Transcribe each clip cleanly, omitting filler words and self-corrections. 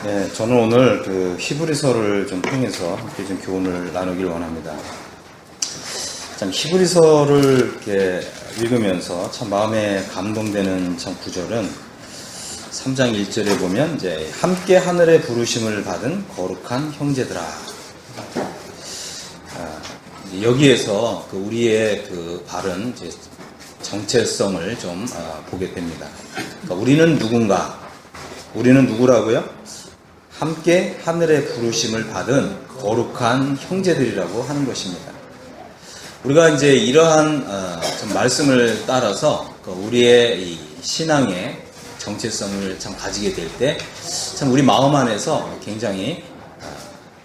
네, 저는 오늘 그 히브리서를 좀 통해서 함께 좀 교훈을 나누길 원합니다. 참 히브리서를 이렇게 읽으면서 참 마음에 감동되는 참 구절은 3장 1절에 보면 이제 함께 하늘의 부르심을 받은 거룩한 형제들아. 여기에서 그 우리의 그 바른 이제 정체성을 좀 보게 됩니다. 그러니까 우리는 누군가? 우리는 누구라고요? 함께 하늘의 부르심을 받은 거룩한 형제들이라고 하는 것입니다. 우리가 이제 이러한 말씀을 따라서 우리의 이 신앙의 정체성을 참 가지게 될 때 참 우리 마음 안에서 굉장히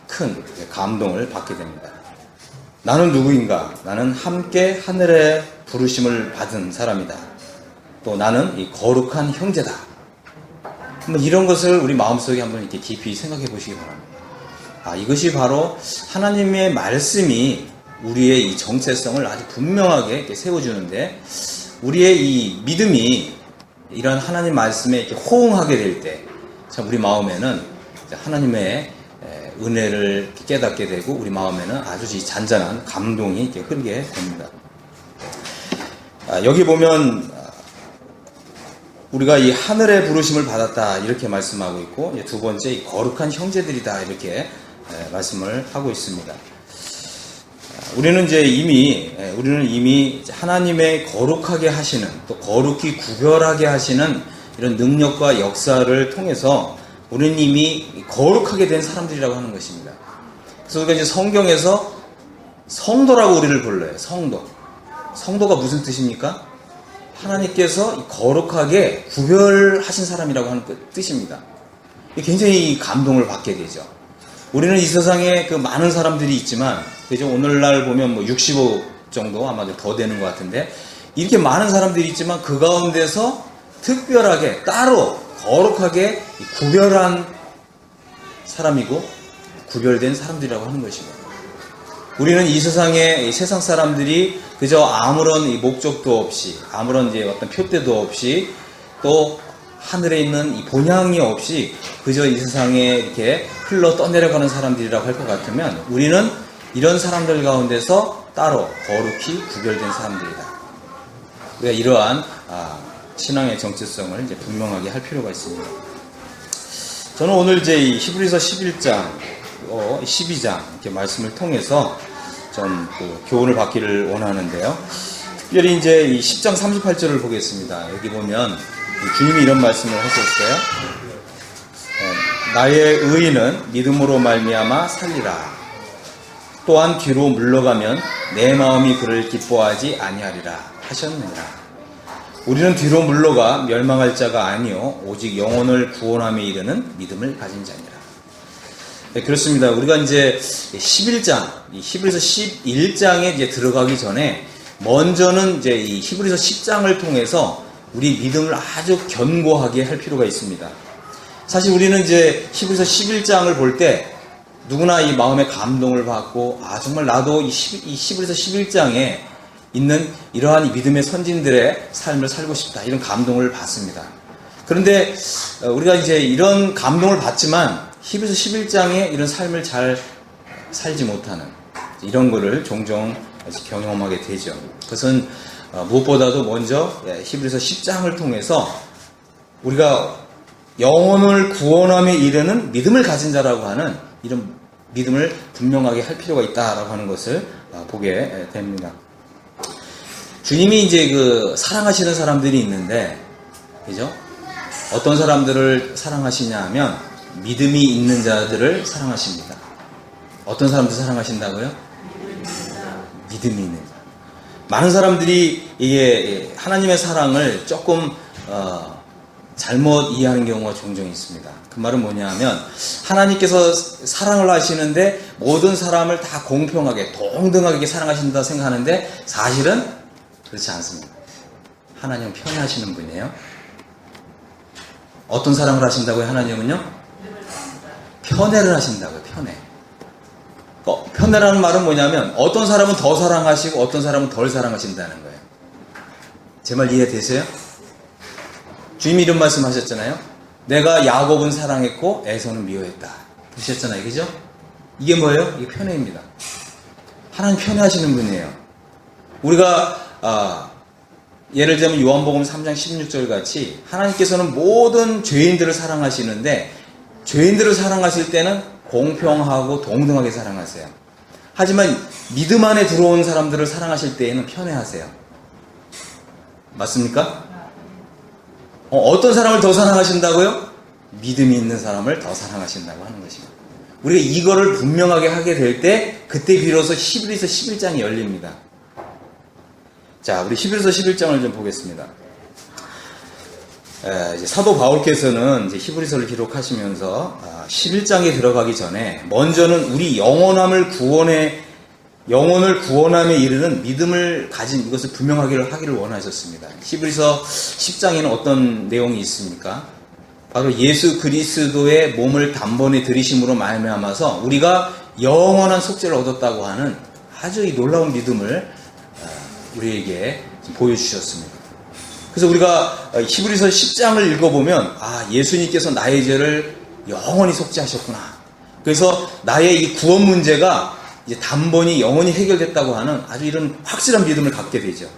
큰 감동을 받게 됩니다. 나는 누구인가? 나는 함께 하늘의 부르심을 받은 사람이다. 또 나는 이 거룩한 형제다. 한번 이런 것을 우리 마음속에 한번 이렇게 깊이 생각해 보시기 바랍니다. 이것이 바로 하나님의 말씀이 우리의 이 정체성을 아주 분명하게 이렇게 세워주는데, 우리의 이 믿음이 이런 하나님 말씀에 이렇게 호응하게 될 때, 참 우리 마음에는 하나님의 은혜를 깨닫게 되고, 우리 마음에는 아주 이 잔잔한 감동이 이렇게 흐르게 됩니다. 여기 보면 우리가 이 하늘의 부르심을 받았다 이렇게 말씀하고 있고, 두 번째 이 거룩한 형제들이다 이렇게 말씀을 하고 있습니다. 우리는 이미 하나님의 거룩하게 하시는, 또 거룩히 구별하게 하시는 이런 능력과 역사를 통해서 우리는 이미 거룩하게 된 사람들이라고 하는 것입니다. 그래서 우리가 이제 성경에서 성도라고 우리를 불러요. 성도가 무슨 뜻입니까? 하나님께서 거룩하게 구별하신 사람이라고 하는 뜻입니다. 굉장히 감동을 받게 되죠. 우리는 이 세상에 그 많은 사람들이 있지만, 그죠? 오늘날 보면 65 정도 아마 더 되는 것 같은데, 이렇게 많은 사람들이 있지만 그 가운데서 특별하게 따로 거룩하게 구별한 사람이고 구별된 사람들이라고 하는 것입니다. 우리는 이 세상에 세상 사람들이 그저 아무런 목적도 없이, 아무런 이제 어떤 표대도 없이, 또 하늘에 있는 이 본향이 없이 그저 이 세상에 이렇게 흘러 떠내려가는 사람들이라고 할 것 같으면, 우리는 이런 사람들 가운데서 따로 거룩히 구별된 사람들이다. 우리가 이러한 신앙의 정체성을 이제 분명하게 할 필요가 있습니다. 저는 오늘 이제 이 히브리서 11장, 12장 이렇게 말씀을 통해서 좀 교훈을 받기를 원하는데요. 특별히 이제 이 10장 38절을 보겠습니다. 여기 보면 주님이 이런 말씀을 하셨어요. 나의 의인은 믿음으로 말미암아 살리라. 또한 뒤로 물러가면 내 마음이 그를 기뻐하지 아니하리라 하셨느니라. 우리는 뒤로 물러가 멸망할 자가 아니요 오직 영혼을 구원함에 이르는 믿음을 가진 자니라. 네, 그렇습니다. 우리가 이제 11장, 히브리서 11장에 이제 들어가기 전에 먼저는 이제 이 히브리서 10장을 통해서 우리 믿음을 아주 견고하게 할 필요가 있습니다. 사실 우리는 이제 히브리서 11장을 볼 때 누구나 이 마음의 감동을 받고, 정말 나도 이 히브리서 11장에 있는 이러한 믿음의 선진들의 삶을 살고 싶다, 이런 감동을 받습니다. 그런데 우리가 이제 이런 감동을 받지만 히브리서 11장에 이런 삶을 잘 살지 못하는 이런 거를 종종 경험하게 되죠. 그것은 무엇보다도 먼저 히브리서 10장을 통해서 우리가 영혼을 구원함에 이르는 믿음을 가진 자라고 하는 이런 믿음을 분명하게 할 필요가 있다라고 하는 것을 보게 됩니다. 주님이 이제 사랑하시는 사람들이 있는데, 그죠? 어떤 사람들을 사랑하시냐 하면 믿음이 있는 자들을 사랑하십니다. 어떤 사람들 사랑하신다고요? 믿음이 있는 자. 많은 사람들이 이게 하나님의 사랑을 조금 잘못 이해하는 경우가 종종 있습니다. 그 말은 뭐냐 하면, 하나님께서 사랑을 하시는데 모든 사람을 다 공평하게 동등하게 사랑하신다 생각하는데, 사실은 그렇지 않습니다. 하나님은 편애하시는 분이에요. 어떤 사랑을 하신다고요? 하나님은요? 편애를 하신다고요. 편애라는 말은 뭐냐면, 어떤 사람은 더 사랑하시고 어떤 사람은 덜 사랑하신다는 거예요. 제 말 이해되세요? 주님이 이런 말씀 하셨잖아요. 내가 야곱은 사랑했고 에서는 미워했다. 보셨잖아요. 그죠? 이게 뭐예요? 이게 편애입니다. 하나님 편애하시는 분이에요. 우리가 예를 들면 요한복음 3장 16절 같이 하나님께서는 모든 죄인들을 사랑하시는데 죄인들을 사랑하실 때는 공평하고 동등하게 사랑하세요. 하지만 믿음 안에 들어온 사람들을 사랑하실 때에는 편애하세요. 맞습니까? 어떤 사람을 더 사랑하신다고요? 믿음이 있는 사람을 더 사랑하신다고 하는 것입니다. 우리가 이거를 분명하게 하게 될 때 그때 비로소 히브리서 11장이 열립니다. 자, 우리 히브리서 11장을 좀 보겠습니다. 이제 사도 바울께서는 이제 히브리서를 기록하시면서 11장에 들어가기 전에 먼저는 우리 영원을 구원함에 이르는 믿음을 가진 이것을 분명하게 하기를 원하셨습니다. 히브리서 10장에는 어떤 내용이 있습니까? 바로 예수 그리스도의 몸을 단번에 들이심으로 말미암아서 우리가 영원한 속죄를 얻었다고 하는 아주 놀라운 믿음을 우리에게 보여주셨습니다. 그래서 우리가 히브리서 10장을 읽어보면 예수님께서 나의 죄를 영원히 속죄하셨구나. 그래서 나의 이 구원 문제가 이제 단번이 영원히 해결됐다고 하는 아주 이런 확실한 믿음을 갖게 되죠.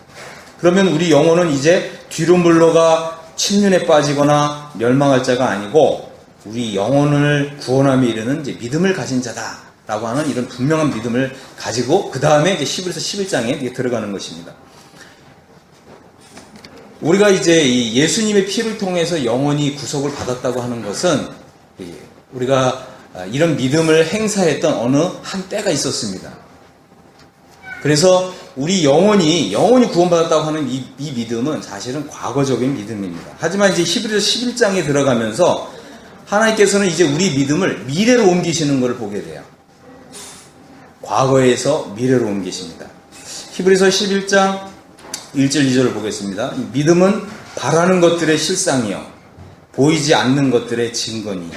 그러면 우리 영혼은 이제 뒤로 물러가 침륜에 빠지거나 멸망할 자가 아니고 우리 영혼을 구원함에 이르는 이제 믿음을 가진 자다라고 하는 이런 분명한 믿음을 가지고 그 다음에 이제 히브리서 11장에 들어가는 것입니다. 우리가 이제 이 예수님의 피를 통해서 영원히 구속을 받았다고 하는 것은 우리가 이런 믿음을 행사했던 어느 한 때가 있었습니다. 그래서 우리 영혼이 구원받았다고 하는 이 믿음은 사실은 과거적인 믿음입니다. 하지만 이제 히브리서 11장에 들어가면서 하나님께서는 이제 우리 믿음을 미래로 옮기시는 것을 보게 돼요. 과거에서 미래로 옮기십니다. 히브리서 11장 1절 2절을 보겠습니다. 믿음은 바라는 것들의 실상이요 보이지 않는 것들의 증거니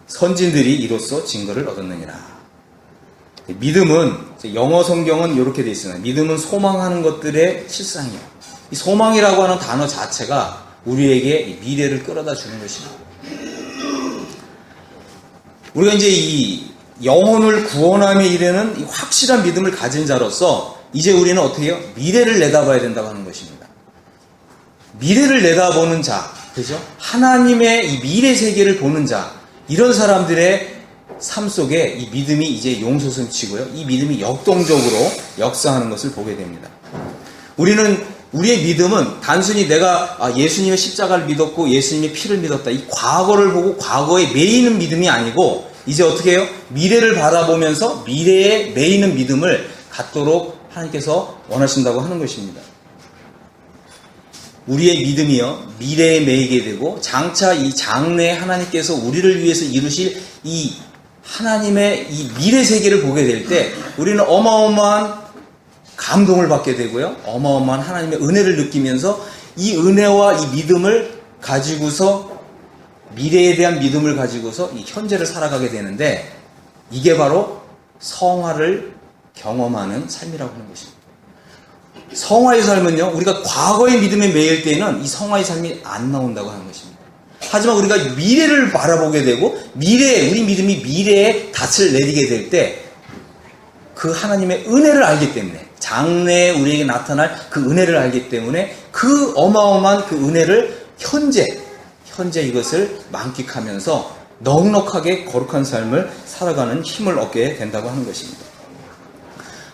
선진들이 이로써 증거를 얻었느니라. 믿음은 영어 성경은 이렇게 되어 있습니다. 믿음은 소망하는 것들의 실상이요. 이 소망이라고 하는 단어 자체가 우리에게 미래를 끌어다 주는 것입니다. 우리가 이제 이 영혼을 구원함에 이르는 이 확실한 믿음을 가진 자로서 이제 우리는 어떻게 해요? 미래를 내다봐야 된다고 하는 것입니다. 미래를 내다보는 자, 그죠? 하나님의 이 미래 세계를 보는 자, 이런 사람들의 삶 속에 이 믿음이 이제 용솟음치고요. 이 믿음이 역동적으로 역사하는 것을 보게 됩니다. 우리의 믿음은 단순히 내가 예수님의 십자가를 믿었고 예수님의 피를 믿었다. 이 과거를 보고 과거에 매이는 믿음이 아니고 이제 어떻게 해요? 미래를 바라보면서 미래에 매이는 믿음을 갖도록 하나님께서 원하신다고 하는 것입니다. 우리의 믿음이요 미래에 매이게 되고 장차 이 장래에 하나님께서 우리를 위해서 이루실 이 하나님의 이 미래 세계를 보게 될 때 우리는 어마어마한 감동을 받게 되고요 어마어마한 하나님의 은혜를 느끼면서 이 은혜와 이 믿음을 가지고서 미래에 대한 믿음을 가지고서 이 현재를 살아가게 되는데 이게 바로 성화를 경험하는 삶이라고 하는 것입니다. 성화의 삶은요 우리가 과거의 믿음에 매일 때에는 이 성화의 삶이 안 나온다고 하는 것입니다. 하지만 우리가 미래를 바라보게 되고 우리 믿음이 미래에 닻을 내리게 될 때 그 하나님의 은혜를 알기 때문에 장래에 우리에게 나타날 그 은혜를 알기 때문에 그 어마어마한 그 은혜를 현재 이것을 만끽하면서 넉넉하게 거룩한 삶을 살아가는 힘을 얻게 된다고 하는 것입니다.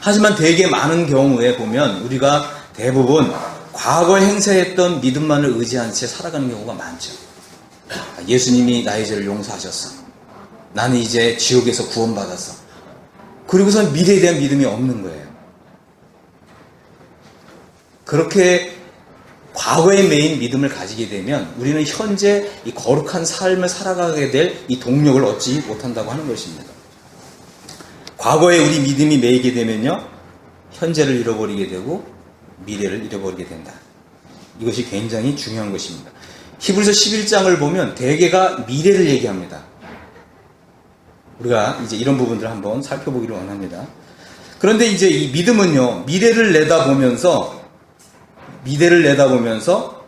하지만 되게 많은 경우에 보면 우리가 대부분 과거에 행사했던 믿음만을 의지한 채 살아가는 경우가 많죠. 예수님이 나의 죄를 용서하셨어. 나는 이제 지옥에서 구원받았어. 그리고선 미래에 대한 믿음이 없는 거예요. 그렇게 과거에 매인 믿음을 가지게 되면 우리는 현재 이 거룩한 삶을 살아가게 될 이 동력을 얻지 못한다고 하는 것입니다. 과거에 우리 믿음이 매이게 되면요 현재를 잃어버리게 되고 미래를 잃어버리게 된다. 이것이 굉장히 중요한 것입니다. 히브리서 11장을 보면 대개가 미래를 얘기합니다. 우리가 이제 이런 부분들을 한번 살펴보기를 원합니다. 그런데 이제 이 믿음은요 미래를 내다보면서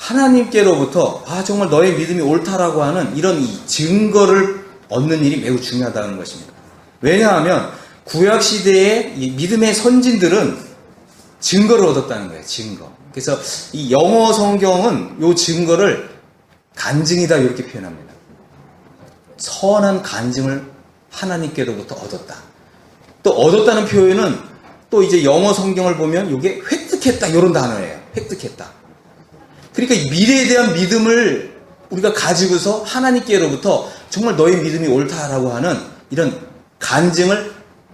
하나님께로부터 정말 너의 믿음이 옳다라고 하는 이런 이 증거를 얻는 일이 매우 중요하다는 것입니다. 왜냐하면 구약시대의 이 믿음의 선진들은 증거를 얻었다는 거예요. 증거. 그래서 이 영어 성경은 이 증거를 간증이다 이렇게 표현합니다. 선한 간증을 하나님께로부터 얻었다. 또 얻었다는 표현은 또 이제 영어 성경을 보면 이게 획득했다 이런 단어예요. 획득했다. 그러니까 이 미래에 대한 믿음을 우리가 가지고서 하나님께로부터 정말 너의 믿음이 옳다라고 하는 이런 간증을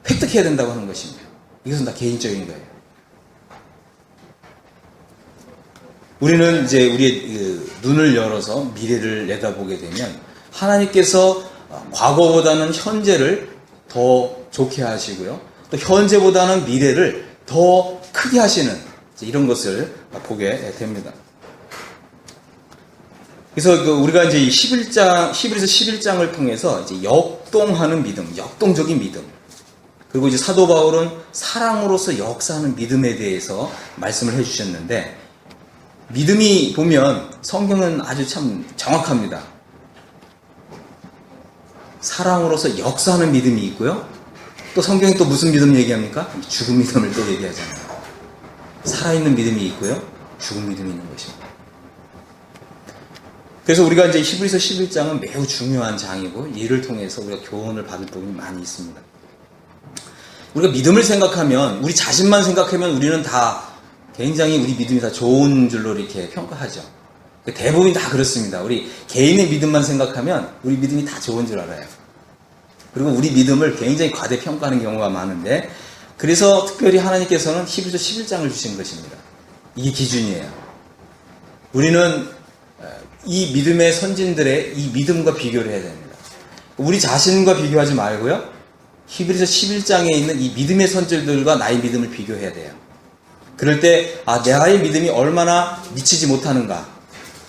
획득해야 된다고 하는 것입니다. 이것은 다 개인적인 거예요. 우리는 이제 우리의 눈을 열어서 미래를 내다보게 되면 하나님께서 과거보다는 현재를 더 좋게 하시고요. 또 현재보다는 미래를 더 크게 하시는 이런 것을 보게 됩니다. 그래서 우리가 이제 11에서 11장을 통해서 이제 역동하는 믿음, 역동적인 믿음. 그리고 이제 사도 바울은 사랑으로서 역사하는 믿음에 대해서 말씀을 해주셨는데, 믿음이 보면 성경은 아주 참 정확합니다. 사랑으로서 역사하는 믿음이 있고요. 또 성경이 또 무슨 믿음 얘기합니까? 죽은 믿음을 또 얘기하잖아요. 살아있는 믿음이 있고요. 죽은 믿음이 있는 것입니다. 그래서 우리가 이제 히브리서 11장은 매우 중요한 장이고, 이를 통해서 우리가 교훈을 받을 부분이 많이 있습니다. 우리가 믿음을 생각하면, 우리 자신만 생각하면 우리는 다 굉장히 우리 믿음이 다 좋은 줄로 이렇게 평가하죠. 대부분이 다 그렇습니다. 우리 개인의 믿음만 생각하면 우리 믿음이 다 좋은 줄 알아요. 그리고 우리 믿음을 굉장히 과대평가하는 경우가 많은데, 그래서 특별히 하나님께서는 히브리서 11장을 주신 것입니다. 이게 기준이에요. 우리는 이 믿음의 선진들의 이 믿음과 비교를 해야 됩니다. 우리 자신과 비교하지 말고요. 히브리서 11장에 있는 이 믿음의 선진들과 나의 믿음을 비교해야 돼요. 그럴 때 나의 믿음이 얼마나 미치지 못하는가.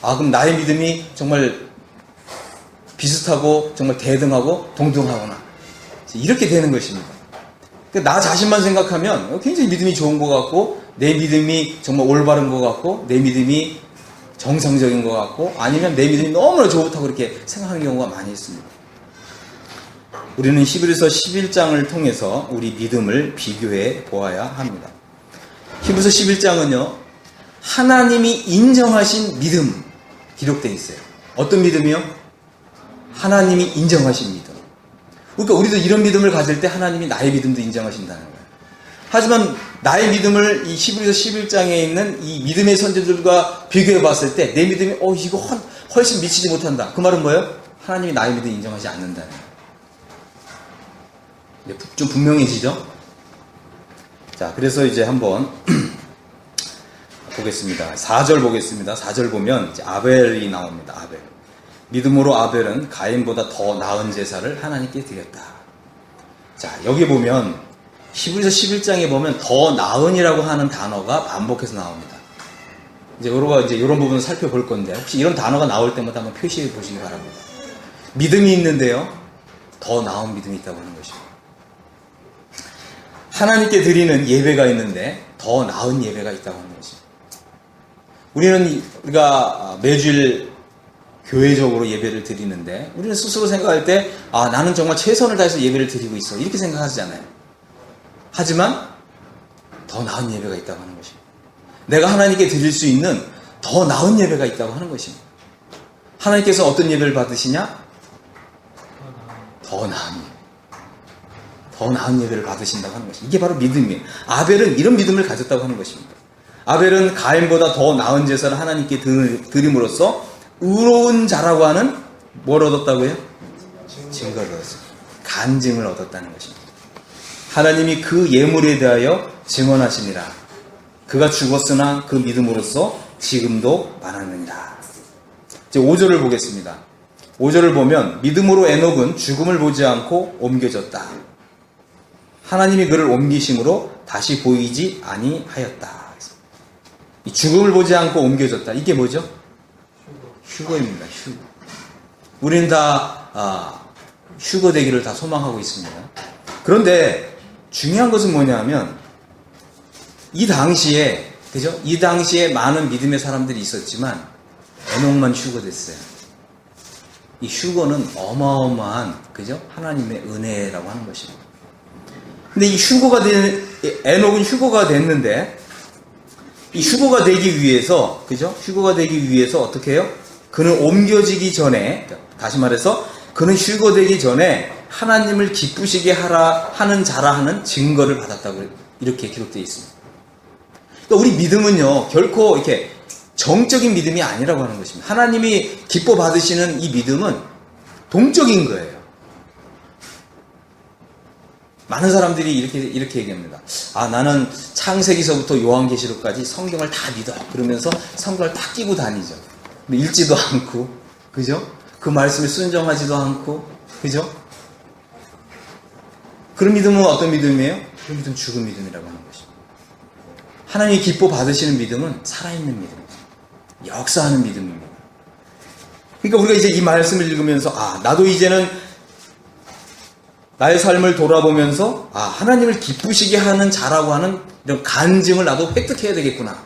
그럼 나의 믿음이 정말 비슷하고 정말 대등하고 동등하구나. 이렇게 되는 것입니다. 나 자신만 생각하면 굉장히 믿음이 좋은 것 같고, 내 믿음이 정말 올바른 것 같고, 내 믿음이 정상적인 것 같고, 아니면 내 믿음이 너무나 좋다고 이렇게 생각하는 경우가 많이 있습니다. 우리는 히브리서 11장을 통해서 우리 믿음을 비교해 보아야 합니다. 히브리서 11장은요, 하나님이 인정하신 믿음 기록되어 있어요. 어떤 믿음이요? 하나님이 인정하신 믿음. 그러니까 우리도 이런 믿음을 가질 때 하나님이 나의 믿음도 인정하신다는 거예요. 하지만 나의 믿음을 이 히브리서 11장에 있는 이 믿음의 선지들과 비교해 봤을 때 내 믿음이 이거 훨씬 미치지 못한다. 그 말은 뭐예요? 하나님이 나의 믿음을 인정하지 않는다는 거예요. 좀 분명해지죠? 자, 그래서 이제 한번 보겠습니다. 4절 보겠습니다. 4절 보면 이제 아벨이 나옵니다. 아벨. 믿음으로 아벨은 가인보다 더 나은 제사를 하나님께 드렸다. 자, 여기 보면 히브리서 11장에 보면 더 나은이라고 하는 단어가 반복해서 나옵니다. 이제 이런 부분을 살펴볼 건데, 혹시 이런 단어가 나올 때마다 한번 표시해 보시기 바랍니다. 믿음이 있는데요, 더 나은 믿음이 있다고 하는 것입니다. 하나님께 드리는 예배가 있는데 더 나은 예배가 있다고 하는 것입니다. 우리가 매주일 교회적으로 예배를 드리는데, 우리는 스스로 생각할 때 나는 정말 최선을 다해서 예배를 드리고 있어, 이렇게 생각하잖아요. 하지만 더 나은 예배가 있다고 하는 것입니다. 내가 하나님께 드릴 수 있는 더 나은 예배가 있다고 하는 것입니다. 하나님께서 어떤 예배를 받으시냐? 더 나은 예배를 받으신다고 하는 것입니다. 이게 바로 믿음이에요. 아벨은 이런 믿음을 가졌다고 하는 것입니다. 아벨은 가인보다 더 나은 제사를 하나님께 드림으로써 의로운 자라고 하는 뭘 얻었다고요? 증거를 얻었어요. 간증을 얻었다는 것입니다. 하나님이 그 예물에 대하여 증언하시니라. 그가 죽었으나 그 믿음으로써 지금도 말하느니라. 이제 5절을 보겠습니다. 5절을 보면 믿음으로 에녹은 죽음을 보지 않고 옮겨졌다. 하나님이 그를 옮기심으로 다시 보이지 아니하였다. 이 죽음을 보지 않고 옮겨졌다. 이게 뭐죠? 휴거입니다. 휴거. 우리는 다 휴거 되기를 다 소망하고 있습니다. 그런데 중요한 것은 뭐냐면, 이 당시에, 그죠? 이 당시에 많은 믿음의 사람들이 있었지만 에녹만 휴거됐어요. 이 휴거는 어마어마한, 그죠? 하나님의 은혜라고 하는 것입니다. 근데 이 에녹은 휴거가 됐는데, 이 휴거가 되기 위해서, 그죠? 휴거가 되기 위해서 어떻게 해요? 그는 옮겨지기 전에, 다시 말해서, 그는 휴거되기 전에 하나님을 기쁘시게 하는 자라 하는 증거를 받았다고 이렇게 기록되어 있습니다. 그러니까 우리 믿음은요, 결코 이렇게 정적인 믿음이 아니라고 하는 것입니다. 하나님이 기뻐 받으시는 이 믿음은 동적인 거예요. 많은 사람들이 이렇게 얘기합니다. 아, 나는 창세기서부터 요한계시록까지 성경을 다 믿어. 그러면서 성경을 다 끼고 다니죠. 읽지도 않고, 그죠? 그 말씀에 순종하지도 않고, 그죠? 그런 믿음은 어떤 믿음이에요? 그런 믿음은 죽은 믿음이라고 하는 것입니다. 하나님이 기뻐 받으시는 믿음은 살아있는 믿음입니다. 역사하는 믿음입니다. 그러니까 우리가 이제 이 말씀을 읽으면서, 아, 나도 이제는 나의 삶을 돌아보면서, 아, 하나님을 기쁘시게 하는 자라고 하는 이런 간증을 나도 획득해야 되겠구나.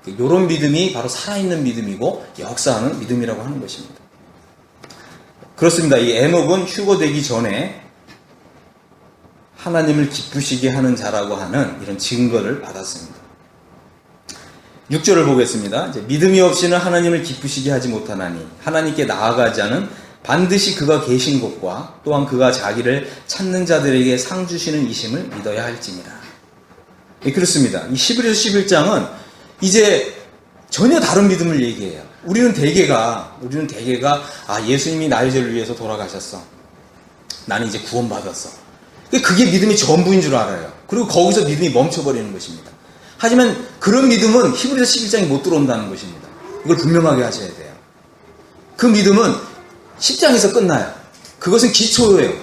이런 믿음이 바로 살아있는 믿음이고 역사하는 믿음이라고 하는 것입니다. 그렇습니다. 이 에녹은 휴거되기 전에 하나님을 기쁘시게 하는 자라고 하는 이런 증거를 받았습니다. 6절을 보겠습니다. 이제 믿음이 없이는 하나님을 기쁘시게 하지 못하나니 하나님께 나아가지 않은 반드시 그가 계신 곳과 또한 그가 자기를 찾는 자들에게 상 주시는 이심을 믿어야 할지니라. 예, 그렇습니다. 이 11에서 11장은 이제 전혀 다른 믿음을 얘기해요. 우리는 대개가 아, 예수님이 나의 죄를 위해서 돌아가셨어. 나는 이제 구원받았어. 그게 믿음이 전부인 줄 알아요. 그리고 거기서 믿음이 멈춰버리는 것입니다. 하지만 그런 믿음은 히브리서 11장에 못 들어온다는 것입니다. 이걸 분명하게 하셔야 돼요. 그 믿음은 10장에서 끝나요. 그것은 기초예요.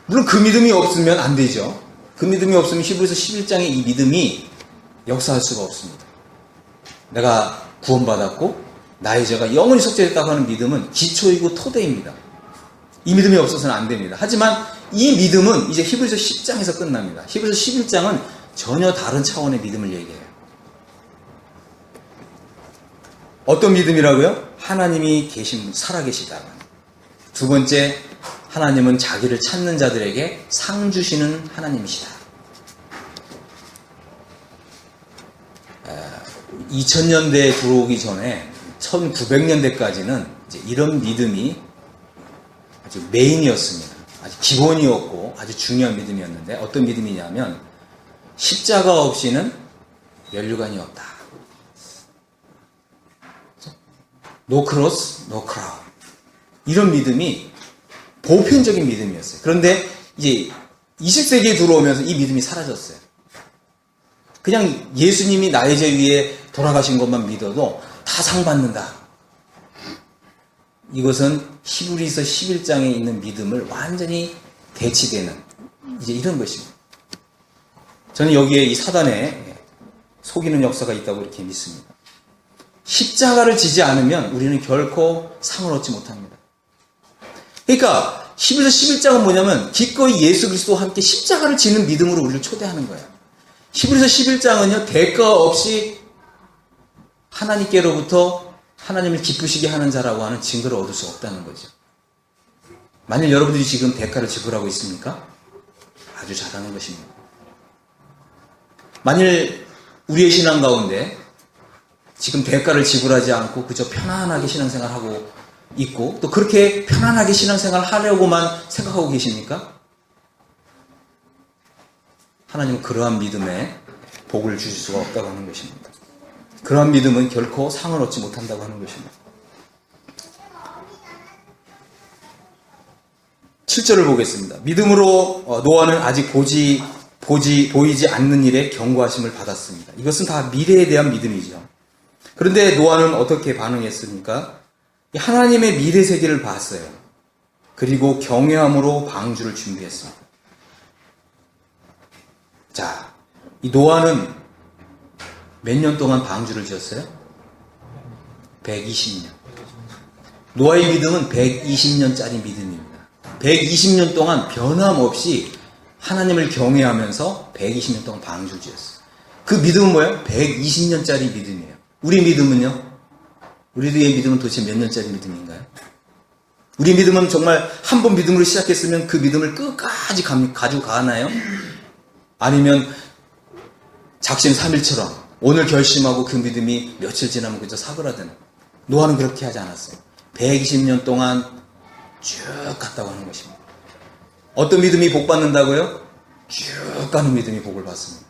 물론 그 믿음이 없으면 안 되죠. 그 믿음이 없으면 히브리서 11장의 이 믿음이 역사할 수가 없습니다. 내가 구원받았고 나의 죄가 영원히 속죄됐다고 하는 믿음은 기초이고 토대입니다. 이 믿음이 없어서는 안 됩니다. 하지만 이 믿음은 이제 히브리서 10장에서 끝납니다. 히브리서 11장은 전혀 다른 차원의 믿음을 얘기해요. 어떤 믿음이라고요? 하나님이 살아계시다. 두 번째, 하나님은 자기를 찾는 자들에게 상 주시는 하나님이시다. 2000년대에 들어오기 전에 1900년대까지는 이제 이런 믿음이 아주 메인이었습니다. 아주 기본이었고 아주 중요한 믿음이었는데 어떤 믿음이냐면 십자가 없이는 면류관이 없다. No cross, no crown. 이런 믿음이 보편적인 믿음이었어요. 그런데 이제 20세기에 들어오면서 이 믿음이 사라졌어요. 그냥 예수님이 나의 죄 위에 돌아가신 것만 믿어도 다 상 받는다. 이것은 히브리서 11장에 있는 믿음을 완전히 대치되는 이제 이런 것입니다. 저는 여기에 이 사단에 속이는 역사가 있다고 이렇게 믿습니다. 십자가를 지지 않으면 우리는 결코 상을 얻지 못합니다. 그러니까 히브리서 11장은 뭐냐면 기꺼이 예수 그리스도와 함께 십자가를 지는 믿음으로 우리를 초대하는 거예요. 히브리서 11장은요, 대가 없이 하나님께로부터 하나님을 기쁘시게 하는 자라고 하는 증거를 얻을 수 없다는 거죠. 만일 여러분들이 지금 대가를 지불하고 있습니까? 아주 잘하는 것입니다. 만일 우리의 신앙 가운데 지금 대가를 지불하지 않고 그저 편안하게 신앙생활하고 있고 또 그렇게 편안하게 신앙생활 하려고만 생각하고 계십니까? 하나님은 그러한 믿음에 복을 주실 수가 없다고 하는 것입니다. 그러한 믿음은 결코 상을 얻지 못한다고 하는 것입니다. 7절을 보겠습니다. 믿음으로 노아는 아직 보이지 않는 일에 경고하심을 받았습니다. 이것은 다 미래에 대한 믿음이죠. 그런데 노아는 어떻게 반응했습니까? 하나님의 미래 세계를 봤어요. 그리고 경외함으로 방주를 준비했습니다. 자, 이 노아는 몇 년 동안 방주를 지었어요? 120년. 노아의 믿음은 120년짜리 믿음입니다. 120년 동안 변함없이 하나님을 경외하면서 120년 동안 방주를 지었어요. 그 믿음은 뭐예요? 120년짜리 믿음이에요. 우리 믿음은요? 우리의 믿음은 도대체 몇 년짜리 믿음인가요? 우리 믿음은 정말 한 번 믿음으로 시작했으면 그 믿음을 끝까지 가지고 가나요? 아니면 작심삼일처럼 오늘 결심하고 그 믿음이 며칠 지나면 그저 사그라드는. 노아는 그렇게 하지 않았어요. 120년 동안 쭉 갔다고 하는 것입니다. 어떤 믿음이 복 받는다고요? 쭉 가는 믿음이 복을 받습니다.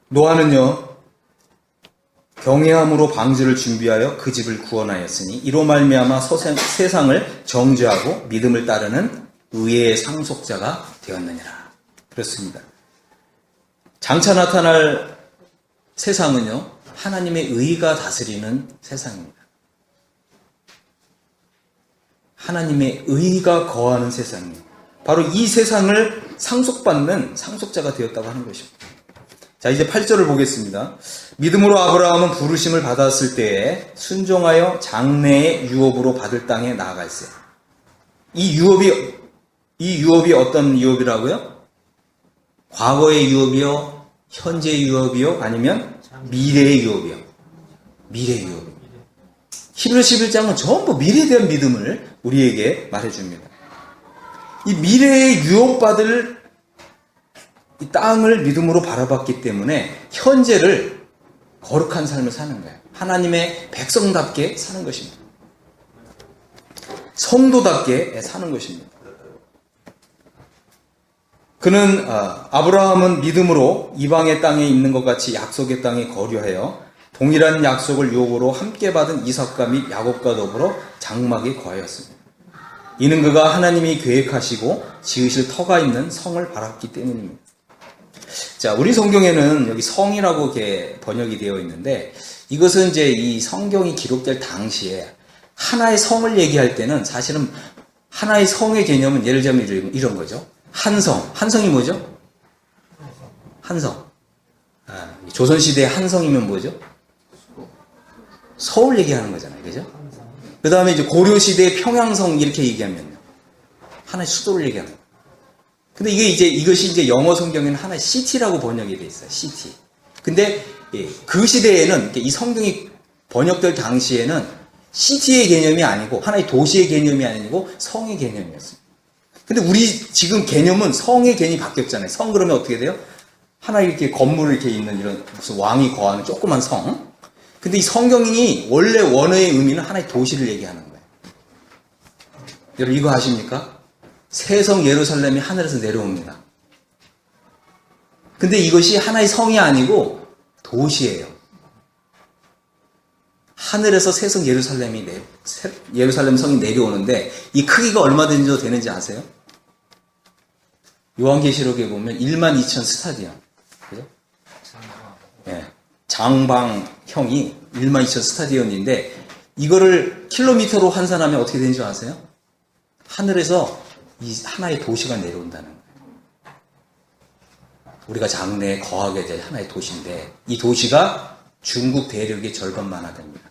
노아는요, 경외함으로 방주를 준비하여 그 집을 구원하였으니 이로 말미암아 세상을 정죄하고 믿음을 따르는 의의 상속자가 되었느니라. 그렇습니다. 장차 나타날 세상은요, 하나님의 의가 다스리는 세상입니다. 하나님의 의가 거하는 세상이에요. 바로 이 세상을 상속받는 상속자가 되었다고 하는 것입니다. 자, 이제 8절을 보겠습니다. 믿음으로 아브라함은 부르심을 받았을 때에 순종하여 장래의 유업으로 받을 땅에 나아갈세. 이 유업이 어떤 유업이라고요? 과거의 유업이요? 현재의 유업이요? 아니면 미래의 유업이요? 미래의 유업. 히브리서 11장은 전부 미래에 대한 믿음을 우리에게 말해줍니다. 이 미래의 유업받을 이 땅을 믿음으로 바라봤기 때문에 현재를 거룩한 삶을 사는 거예요. 하나님의 백성답게 사는 것입니다. 성도답게 사는 것입니다. 아브라함은 믿음으로 이방의 땅에 있는 것 같이 약속의 땅에 거류하여 동일한 약속을 유업으로 함께 받은 이삭과 및 야곱과 더불어 장막에 거하였습니다. 이는 그가 하나님이 계획하시고 지으실 터가 있는 성을 바랐기 때문입니다. 자, 우리 성경에는 여기 성이라고 이렇게 번역이 되어 있는데, 이것은 이제 이 성경이 기록될 당시에 하나의 성을 얘기할 때는 사실은 하나의 성의 개념은 예를 들면 이런 거죠. 한성이 뭐죠? 한성. 조선시대의 한성이면 뭐죠? 서울 얘기하는 거잖아요. 그죠? 그 다음에 이제 고려시대의 평양성 이렇게 얘기하면요. 하나의 수도를 얘기하는 거예요. 근데 이것이 이제 영어 성경에는 하나의 시티라고 번역이 돼 있어요. 시티. 근데 그 시대에는 이 성경이 번역될 당시에는 시티의 개념이 아니고 하나의 도시의 개념이 아니고 성의 개념이었습니다. 근데 우리 지금 개념은 성의 개념이 바뀌었잖아요. 성 그러면 어떻게 돼요? 하나 이렇게 건물을 이렇게 있는 이런 무슨 왕이 거하는 조그만 성. 근데 이 성경이 원래 원어의 의미는 하나의 도시를 얘기하는 거예요. 여러분 이거 아십니까? 새성 예루살렘이 하늘에서 내려옵니다. 근데 이것이 하나의 성이 아니고 도시예요. 하늘에서 새성 예루살렘 성이 내려오는데 이 크기가 얼마 되는지 아세요? 요한계시록에 보면 12,000 스타디움. 그죠? 예. 장방형이 12,000 스타디움인데 이거를 킬로미터로 환산하면 어떻게 되는 줄 아세요? 하늘에서 이 하나의 도시가 내려온다는 거예요. 우리가 장래에 거하게 될 하나의 도시인데 이 도시가 중국 대륙의 절반만화 됩니다.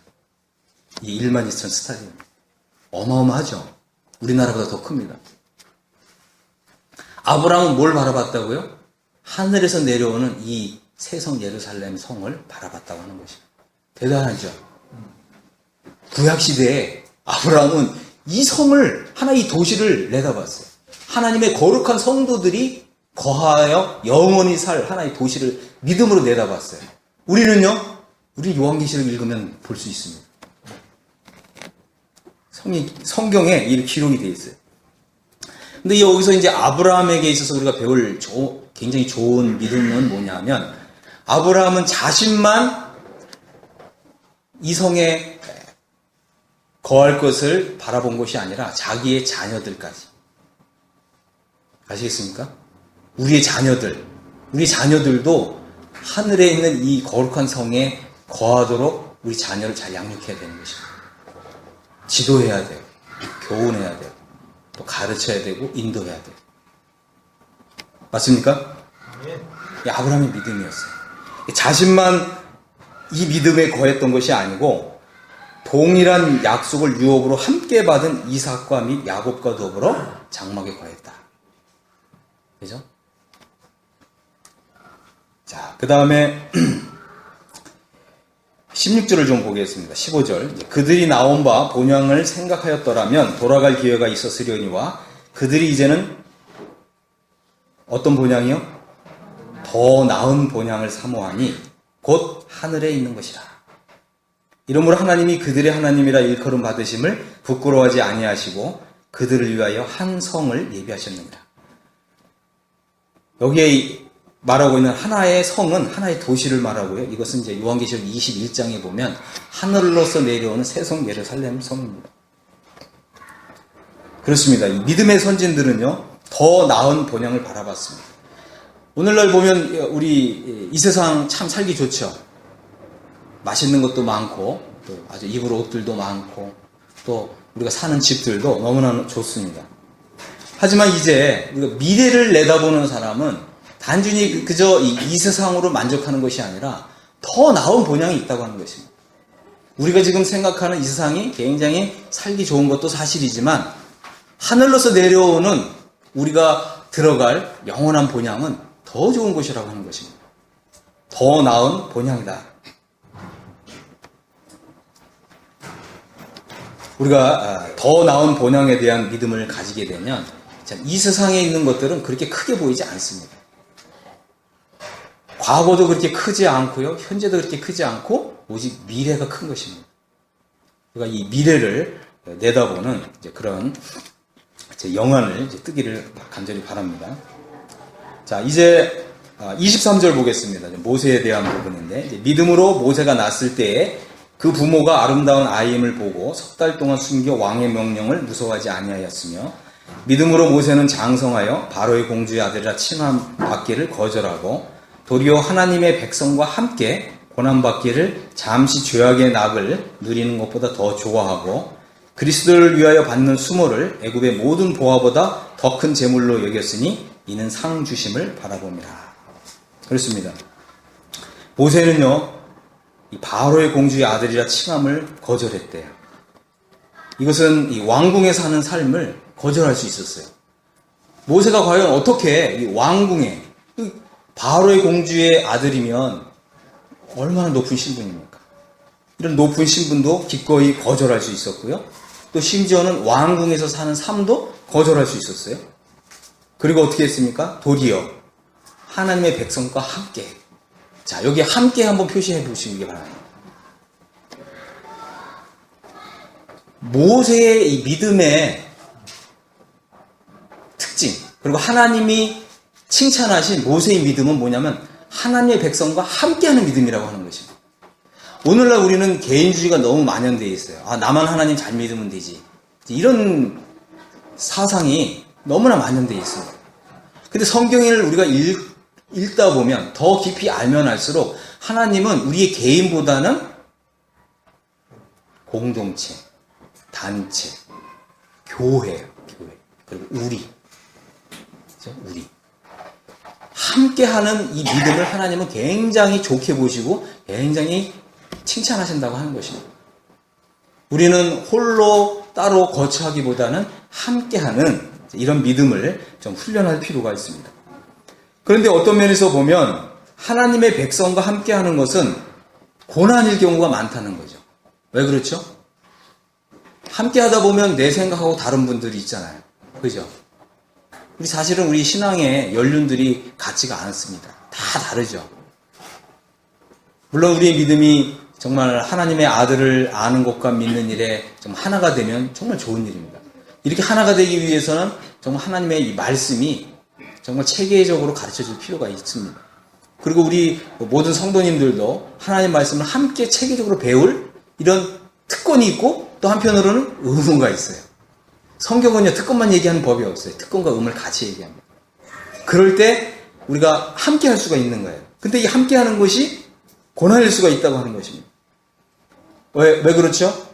이 12,000 스타디움. 어마어마하죠? 우리나라보다 더 큽니다. 아브라함은 뭘 바라봤다고요? 하늘에서 내려오는 이 새성 예루살렘 성을 바라봤다고 하는 것입니다. 대단하죠? 구약시대에 아브라함은 이 성을, 하나의 도시를 내다봤어요. 하나님의 거룩한 성도들이 거하여 영원히 살 하나의 도시를 믿음으로 내다봤어요. 우리는요, 우리 요한계시록 읽으면 볼 수 있습니다. 성경에 이렇게 기록이 되어 있어요. 근데 여기서 이제 아브라함에게 있어서 우리가 배울 굉장히 좋은 믿음은 뭐냐면, 아브라함은 자신만 이 성에 거할 것을 바라본 것이 아니라 자기의 자녀들까지. 아시겠습니까? 우리 자녀들도 하늘에 있는 이 거룩한 성에 거하도록 우리 자녀를 잘 양육해야 되는 것입니다. 지도해야 돼요. 교훈해야 돼요. 또 가르쳐야 되고 인도해야 돼요. 맞습니까? 이 아브라함의 믿음이었어요. 자신만 이 믿음에 거했던 것이 아니고 동일한 약속을 유업으로 함께 받은 이삭과 및 야곱과 더불어 장막에 거했다. 그죠? 자, 그 다음에 16절을 좀 보겠습니다. 15절. 그들이 나온 바 본향을 생각하였더라면 돌아갈 기회가 있었으려니와 그들이 이제는 어떤 본향이요? 더 나은 본향을 사모하니 곧 하늘에 있는 것이라. 이러므로 하나님이 그들의 하나님이라 일컬음 받으심을 부끄러워하지 아니하시고 그들을 위하여 한 성을 예비하셨느니라. 여기에 말하고 있는 하나의 성은 하나의 도시를 말하고요. 이것은 이제 요한계시록 21장에 보면 하늘로서 내려오는 새성 예루살렘 성입니다. 그렇습니다. 이 믿음의 선진들은요, 더 나은 본향을 바라봤습니다. 오늘날 보면 우리 이 세상 참 살기 좋죠. 맛있는 것도 많고, 또 아주 입을 옷들도 많고, 또 우리가 사는 집들도 너무나 좋습니다. 하지만 이제 미래를 내다보는 사람은 단순히 그저 이 세상으로 만족하는 것이 아니라 더 나은 본향이 있다고 하는 것입니다. 우리가 지금 생각하는 이 세상이 굉장히 살기 좋은 것도 사실이지만 하늘로서 내려오는 우리가 들어갈 영원한 본향은 더 좋은 것이라고 하는 것입니다. 더 나은 본향이다. 우리가 더 나은 본향에 대한 믿음을 가지게 되면 이 세상에 있는 것들은 그렇게 크게 보이지 않습니다. 과거도 그렇게 크지 않고요. 현재도 그렇게 크지 않고 오직 미래가 큰 것입니다. 그러니까 이 미래를 내다보는 그런 영안을 뜨기를 간절히 바랍니다. 자, 이제 23절 보겠습니다. 모세에 대한 부분인데, 믿음으로 모세가 낳았을 때에 그 부모가 아름다운 아이임을 보고 석 달 동안 숨겨 왕의 명령을 무서워하지 아니하였으며, 믿음으로 모세는 장성하여 바로의 공주의 아들이라 칭함 받기를 거절하고 도리어 하나님의 백성과 함께 고난받기를 잠시 죄악의 낙을 누리는 것보다 더 좋아하고 그리스도를 위하여 받는 수모를 애굽의 모든 보화보다 더 큰 재물로 여겼으니 이는 상 주심을 바라봅니다. 그렇습니다. 모세는요, 이 바로의 공주의 아들이라 칭함을 거절했대요. 이것은 이 왕궁에 사는 삶을 거절할 수 있었어요. 모세가 과연 어떻게 이 왕궁에 바로의 공주의 아들이면 얼마나 높은 신분입니까? 이런 높은 신분도 기꺼이 거절할 수 있었고요. 또 심지어는 왕궁에서 사는 삶도 거절할 수 있었어요. 그리고 어떻게 했습니까? 도리어 하나님의 백성과 함께. 자, 여기 함께 한번 표시해 보시기 바랍니다. 모세의 이 믿음의 특징, 그리고 하나님이 칭찬하신 모세의 믿음은 뭐냐면 하나님의 백성과 함께하는 믿음이라고 하는 것입니다. 오늘날 우리는 개인주의가 너무 만연되어 있어요. 나만 하나님 잘 믿으면 되지. 이런 사상이 너무나 만연되어 있습니다. 근데 성경을 우리가 읽다 보면 더 깊이 알면 알수록 하나님은 우리의 개인보다는 공동체, 단체, 교회예요. 교회. 그리고 우리. 그렇죠? 우리. 함께하는 이 믿음을 하나님은 굉장히 좋게 보시고 굉장히 칭찬하신다고 하는 것입니다. 우리는 홀로 따로 거처하기보다는 함께하는 이런 믿음을 좀 훈련할 필요가 있습니다. 그런데 어떤 면에서 보면 하나님의 백성과 함께하는 것은 고난일 경우가 많다는 거죠. 왜 그렇죠? 함께하다 보면 내 생각하고 다른 분들이 있잖아요. 그죠? 사실은 우리 신앙의 연륜들이 같지가 않습니다. 다 다르죠. 물론 우리의 믿음이 정말 하나님의 아들을 아는 것과 믿는 일에 좀 하나가 되면 정말 좋은 일입니다. 이렇게 하나가 되기 위해서는 정말 하나님의 이 말씀이 정말 체계적으로 가르쳐 줄 필요가 있습니다. 그리고 우리 모든 성도님들도 하나님 말씀을 함께 체계적으로 배울 이런 특권이 있고 또 한편으로는 의무가 있어요. 성경은요, 특권만 얘기하는 법이 없어요. 특권과 의무를 같이 얘기합니다. 그럴 때 우리가 함께 할 수가 있는 거예요. 근데 이 함께 하는 것이 고난일 수가 있다고 하는 것입니다. 왜 그렇죠?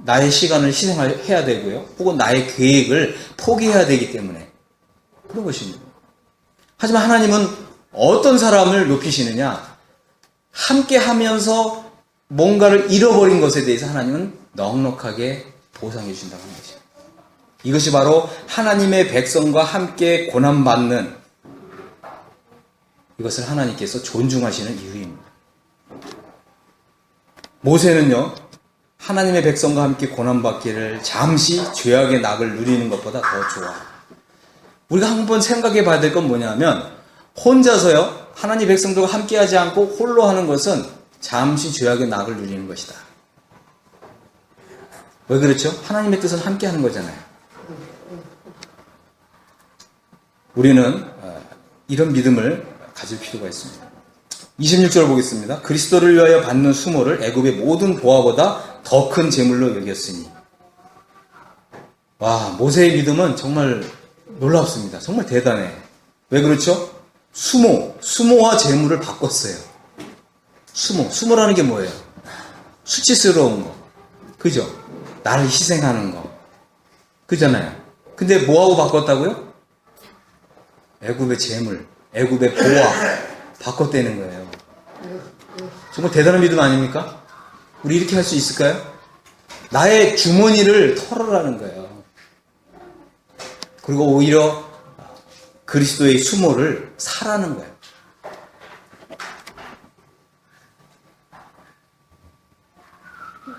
나의 시간을 희생해야 되고요. 혹은 나의 계획을 포기해야 되기 때문에 그런 것입니다. 하지만 하나님은 어떤 사람을 높이시느냐? 함께 하면서 뭔가를 잃어버린 것에 대해서 하나님은 넉넉하게 보상해 주신다고 하는 것입니다. 이것이 바로 하나님의 백성과 함께 고난받는 이것을 하나님께서 존중하시는 이유입니다. 모세는요, 하나님의 백성과 함께 고난받기를 잠시 죄악의 낙을 누리는 것보다 더 좋아. 우리가 한번 생각해 봐야 될 건 뭐냐면, 혼자서요, 하나님 백성들과 함께 하지 않고 홀로 하는 것은 잠시 죄악의 낙을 누리는 것이다. 왜 그렇죠? 하나님의 뜻은 함께 하는 거잖아요. 우리는 이런 믿음을 가질 필요가 있습니다. 26절 보겠습니다. 그리스도를 위하여 받는 수모를 애굽의 모든 보화보다 더 큰 재물로 여겼으니. 와, 모세의 믿음은 정말 놀랍습니다. 정말 대단해. 왜 그렇죠? 수모와 재물을 바꿨어요. 수모라는 게 뭐예요? 수치스러운 거. 그죠? 나를 희생하는 거. 그잖아요. 근데 뭐하고 바꿨다고요? 애굽의 재물, 애굽의 보화 바꿨다는 거예요. 정말 대단한 믿음 아닙니까? 우리 이렇게 할 수 있을까요? 나의 주머니를 털어라는 거예요. 그리고 오히려 그리스도의 수모를 사라는 거예요.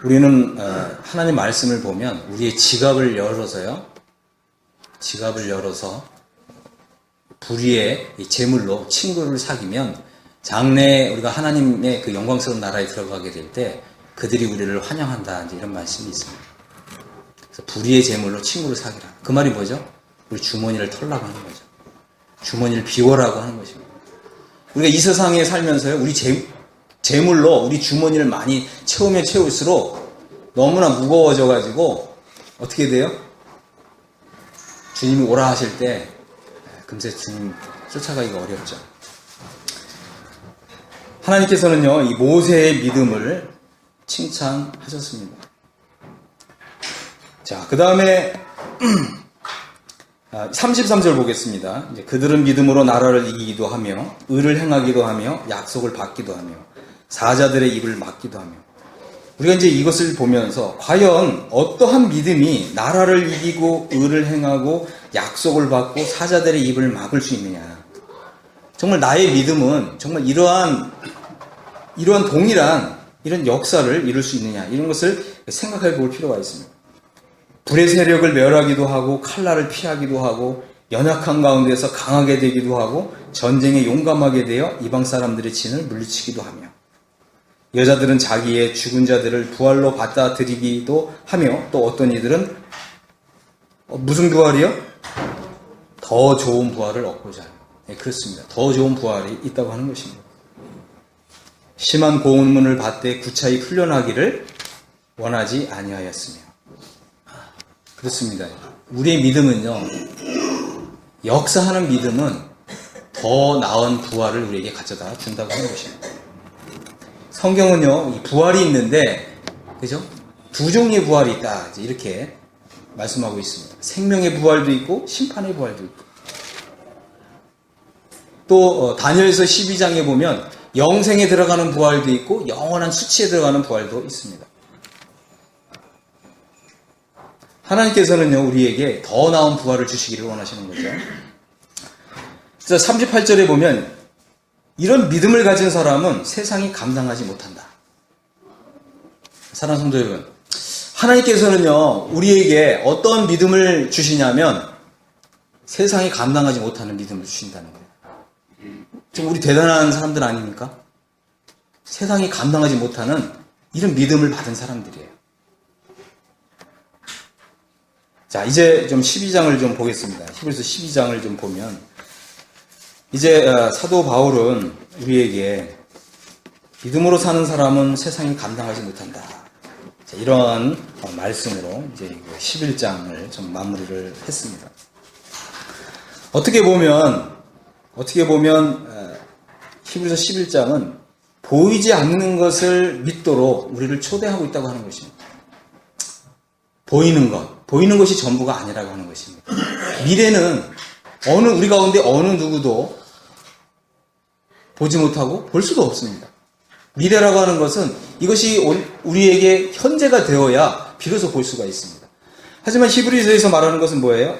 우리는 하나님 말씀을 보면 우리의 지갑을 열어서 불의의 재물로 친구를 사귀면 장래에 우리가 하나님의 그 영광스러운 나라에 들어가게 될 때 그들이 우리를 환영한다, 이제 이런 말씀이 있습니다. 그래서 불의의 재물로 친구를 사귀라. 그 말이 뭐죠? 우리 주머니를 털라고 하는 거죠. 주머니를 비워라고 하는 것입니다. 우리가 이 세상에 살면서요, 우리 재물로 우리 주머니를 많이 채우면 채울수록 너무나 무거워져가지고 어떻게 돼요? 주님이 오라 하실 때 금세 주님 쫓아가기가 어렵죠. 하나님께서는요, 이 모세의 믿음을 칭찬하셨습니다. 자, 그 다음에 33절 보겠습니다. 이제 그들은 믿음으로 나라를 이기기도 하며 의를 행하기도 하며 약속을 받기도 하며 사자들의 입을 막기도 하며. 우리가 이제 이것을 보면서 과연 어떠한 믿음이 나라를 이기고 의를 행하고 약속을 받고 사자들의 입을 막을 수 있느냐. 정말 나의 믿음은 정말 이러한 동일한 이런 역사를 이룰 수 있느냐, 이런 것을 생각해 볼 필요가 있습니다. 불의 세력을 멸하기도 하고 칼날을 피하기도 하고 연약한 가운데서 강하게 되기도 하고 전쟁에 용감하게 되어 이방 사람들의 진을 물리치기도 하며 여자들은 자기의 죽은 자들을 부활로 받아들이기도 하며 또 어떤 이들은 무슨 부활이요? 더 좋은 부활을 얻고자 해요. 네, 그렇습니다. 더 좋은 부활이 있다고 하는 것입니다. 심한 고문을 받되 구차히 풀려나기를 원하지 아니하였으며. 그렇습니다. 우리의 믿음은요, 역사하는 믿음은 더 나은 부활을 우리에게 가져다 준다고 하는 것입니다. 성경은요, 이 부활이 있는데, 그죠? 두 종류의 부활이 있다, 이렇게 말씀하고 있습니다. 생명의 부활도 있고 심판의 부활도 있고. 또 다니엘서 12장에 보면 영생에 들어가는 부활도 있고 영원한 수치에 들어가는 부활도 있습니다. 하나님께서는요, 우리에게 더 나은 부활을 주시기를 원하시는 거죠. 그래서 38절에 보면 이런 믿음을 가진 사람은 세상이 감당하지 못한다. 사랑하는 성도 여러분, 하나님께서는요, 우리에게 어떤 믿음을 주시냐면 세상이 감당하지 못하는 믿음을 주신다는 거예요. 지금 우리 대단한 사람들 아닙니까? 세상이 감당하지 못하는 이런 믿음을 받은 사람들이에요. 자, 이제 좀 12장을 좀 보겠습니다. 히브리서 12장을 좀 보면 이제 사도 바울은 우리에게 믿음으로 사는 사람은 세상이 감당하지 못한다. 자, 이런 말씀으로 이제 11장을 좀 마무리를 했습니다. 어떻게 보면 히브리서 11장은 보이지 않는 것을 믿도록 우리를 초대하고 있다고 하는 것입니다. 보이는 것이 전부가 아니라고 하는 것입니다. 미래는 우리 가운데 어느 누구도 보지 못하고 볼 수도 없습니다. 미래라고 하는 것은 이것이 우리에게 현재가 되어야 비로소 볼 수가 있습니다. 하지만 히브리서에서 말하는 것은 뭐예요?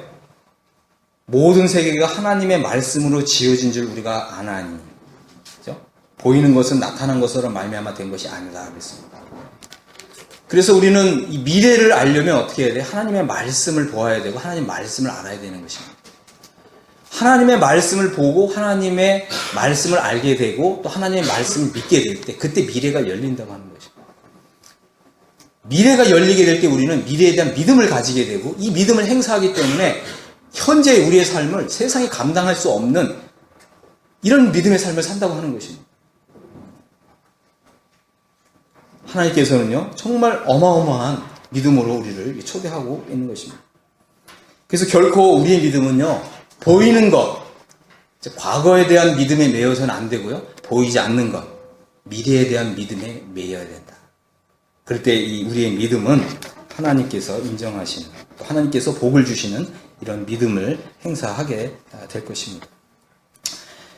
모든 세계가 하나님의 말씀으로 지어진 줄 우리가 아나니. 그렇죠? 보이는 것은 나타난 것으로 말미암아 된 것이 아니라 그랬습니다. 그래서 우리는 이 미래를 알려면 어떻게 해야 돼? 하나님의 말씀을 보아야 되고 하나님 말씀을 알아야 되는 것입니다. 하나님의 말씀을 보고 하나님의 말씀을 알게 되고 또 하나님의 말씀을 믿게 될 때 그때 미래가 열린다고 하는 것입니다. 미래가 열리게 될 때 우리는 미래에 대한 믿음을 가지게 되고 이 믿음을 행사하기 때문에 현재 우리의 삶을 세상이 감당할 수 없는 이런 믿음의 삶을 산다고 하는 것입니다. 하나님께서는요 정말 어마어마한 믿음으로 우리를 초대하고 있는 것입니다. 그래서 결코 우리의 믿음은요 보이는 것, 과거에 대한 믿음에 매여서는 안 되고요. 보이지 않는 것, 미래에 대한 믿음에 매여야 된다. 그럴 때 이 우리의 믿음은 하나님께서 인정하시는, 또 하나님께서 복을 주시는 이런 믿음을 행사하게 될 것입니다.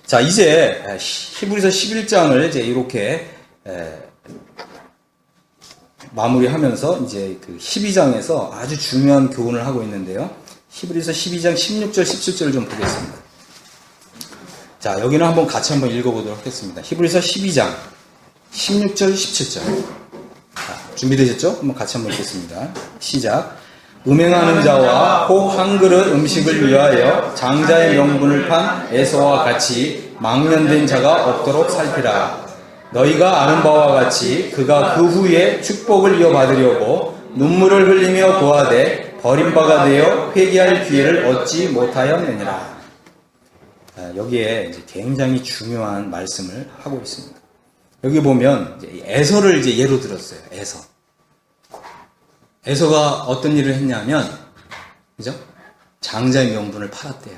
자, 이제 히브리서 11장을 이제 이렇게 마무리하면서 이제 그 12장에서 아주 중요한 교훈을 하고 있는데요. 히브리서 12장 16절 17절을 좀 보겠습니다. 자, 여기는 한번 같이 한번 읽어보도록 하겠습니다. 히브리서 12장 16절 17절. 자, 준비되셨죠? 한번 같이 한번 읽겠습니다. 시작. 음행하는 자와 혹 한 그릇 음식을 위하여 장자의 명분을 판 에서와 같이 망령된 자가 없도록 살피라. 너희가 아는 바와 같이 그가 그 후에 축복을 이어받으려고 눈물을 흘리며 구하되 버림바가 되어 회개할 기회를 얻지 못하였느니라. 여기에 이제 굉장히 중요한 말씀을 하고 있습니다. 여기 보면 이제 에서를 이제 예로 들었어요. 에서가 어떤 일을 했냐면, 그죠? 장자의 명분을 팔았대요.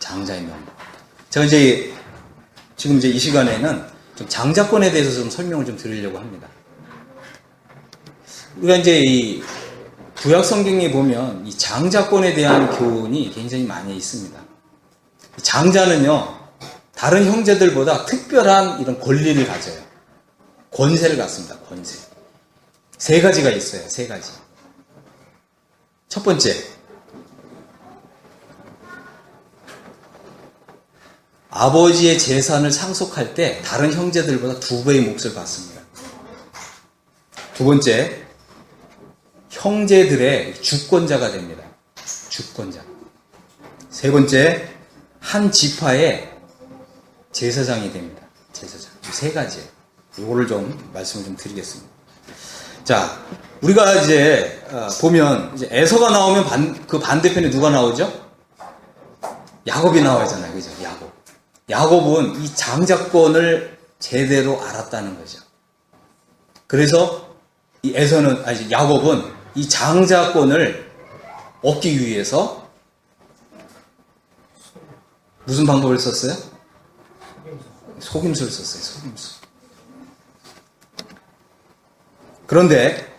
장자의 명분. 제가 이제 지금 이제 이 시간에는 좀 장자권에 대해서 좀 설명을 좀 드리려고 합니다. 우리가 이제 이 구약 성경에 보면 이 장자권에 대한 교훈이 굉장히 많이 있습니다. 장자는요, 다른 형제들보다 특별한 이런 권리를 가져요. 권세를 갖습니다. 권세. 세 가지가 있어요. 세 가지. 첫 번째, 아버지의 재산을 상속할 때 다른 형제들보다 2배의 몫을 받습니다. 두 번째, 형제들의 주권자가 됩니다. 주권자. 세 번째, 한 지파의 제사장이 됩니다. 제사장. 이 세 가지예요. 이거를 좀 말씀을 좀 드리겠습니다. 자, 우리가 이제 보면 이제 에서가 나오면 그 반대편에 누가 나오죠? 야곱이 나오잖아요. 그죠? 야곱은 이 장자권을 제대로 알았다는 거죠. 그래서 이 야곱은 이 장자권을 얻기 위해서 무슨 방법을 썼어요? 속임수를 썼어요. 속임수. 그런데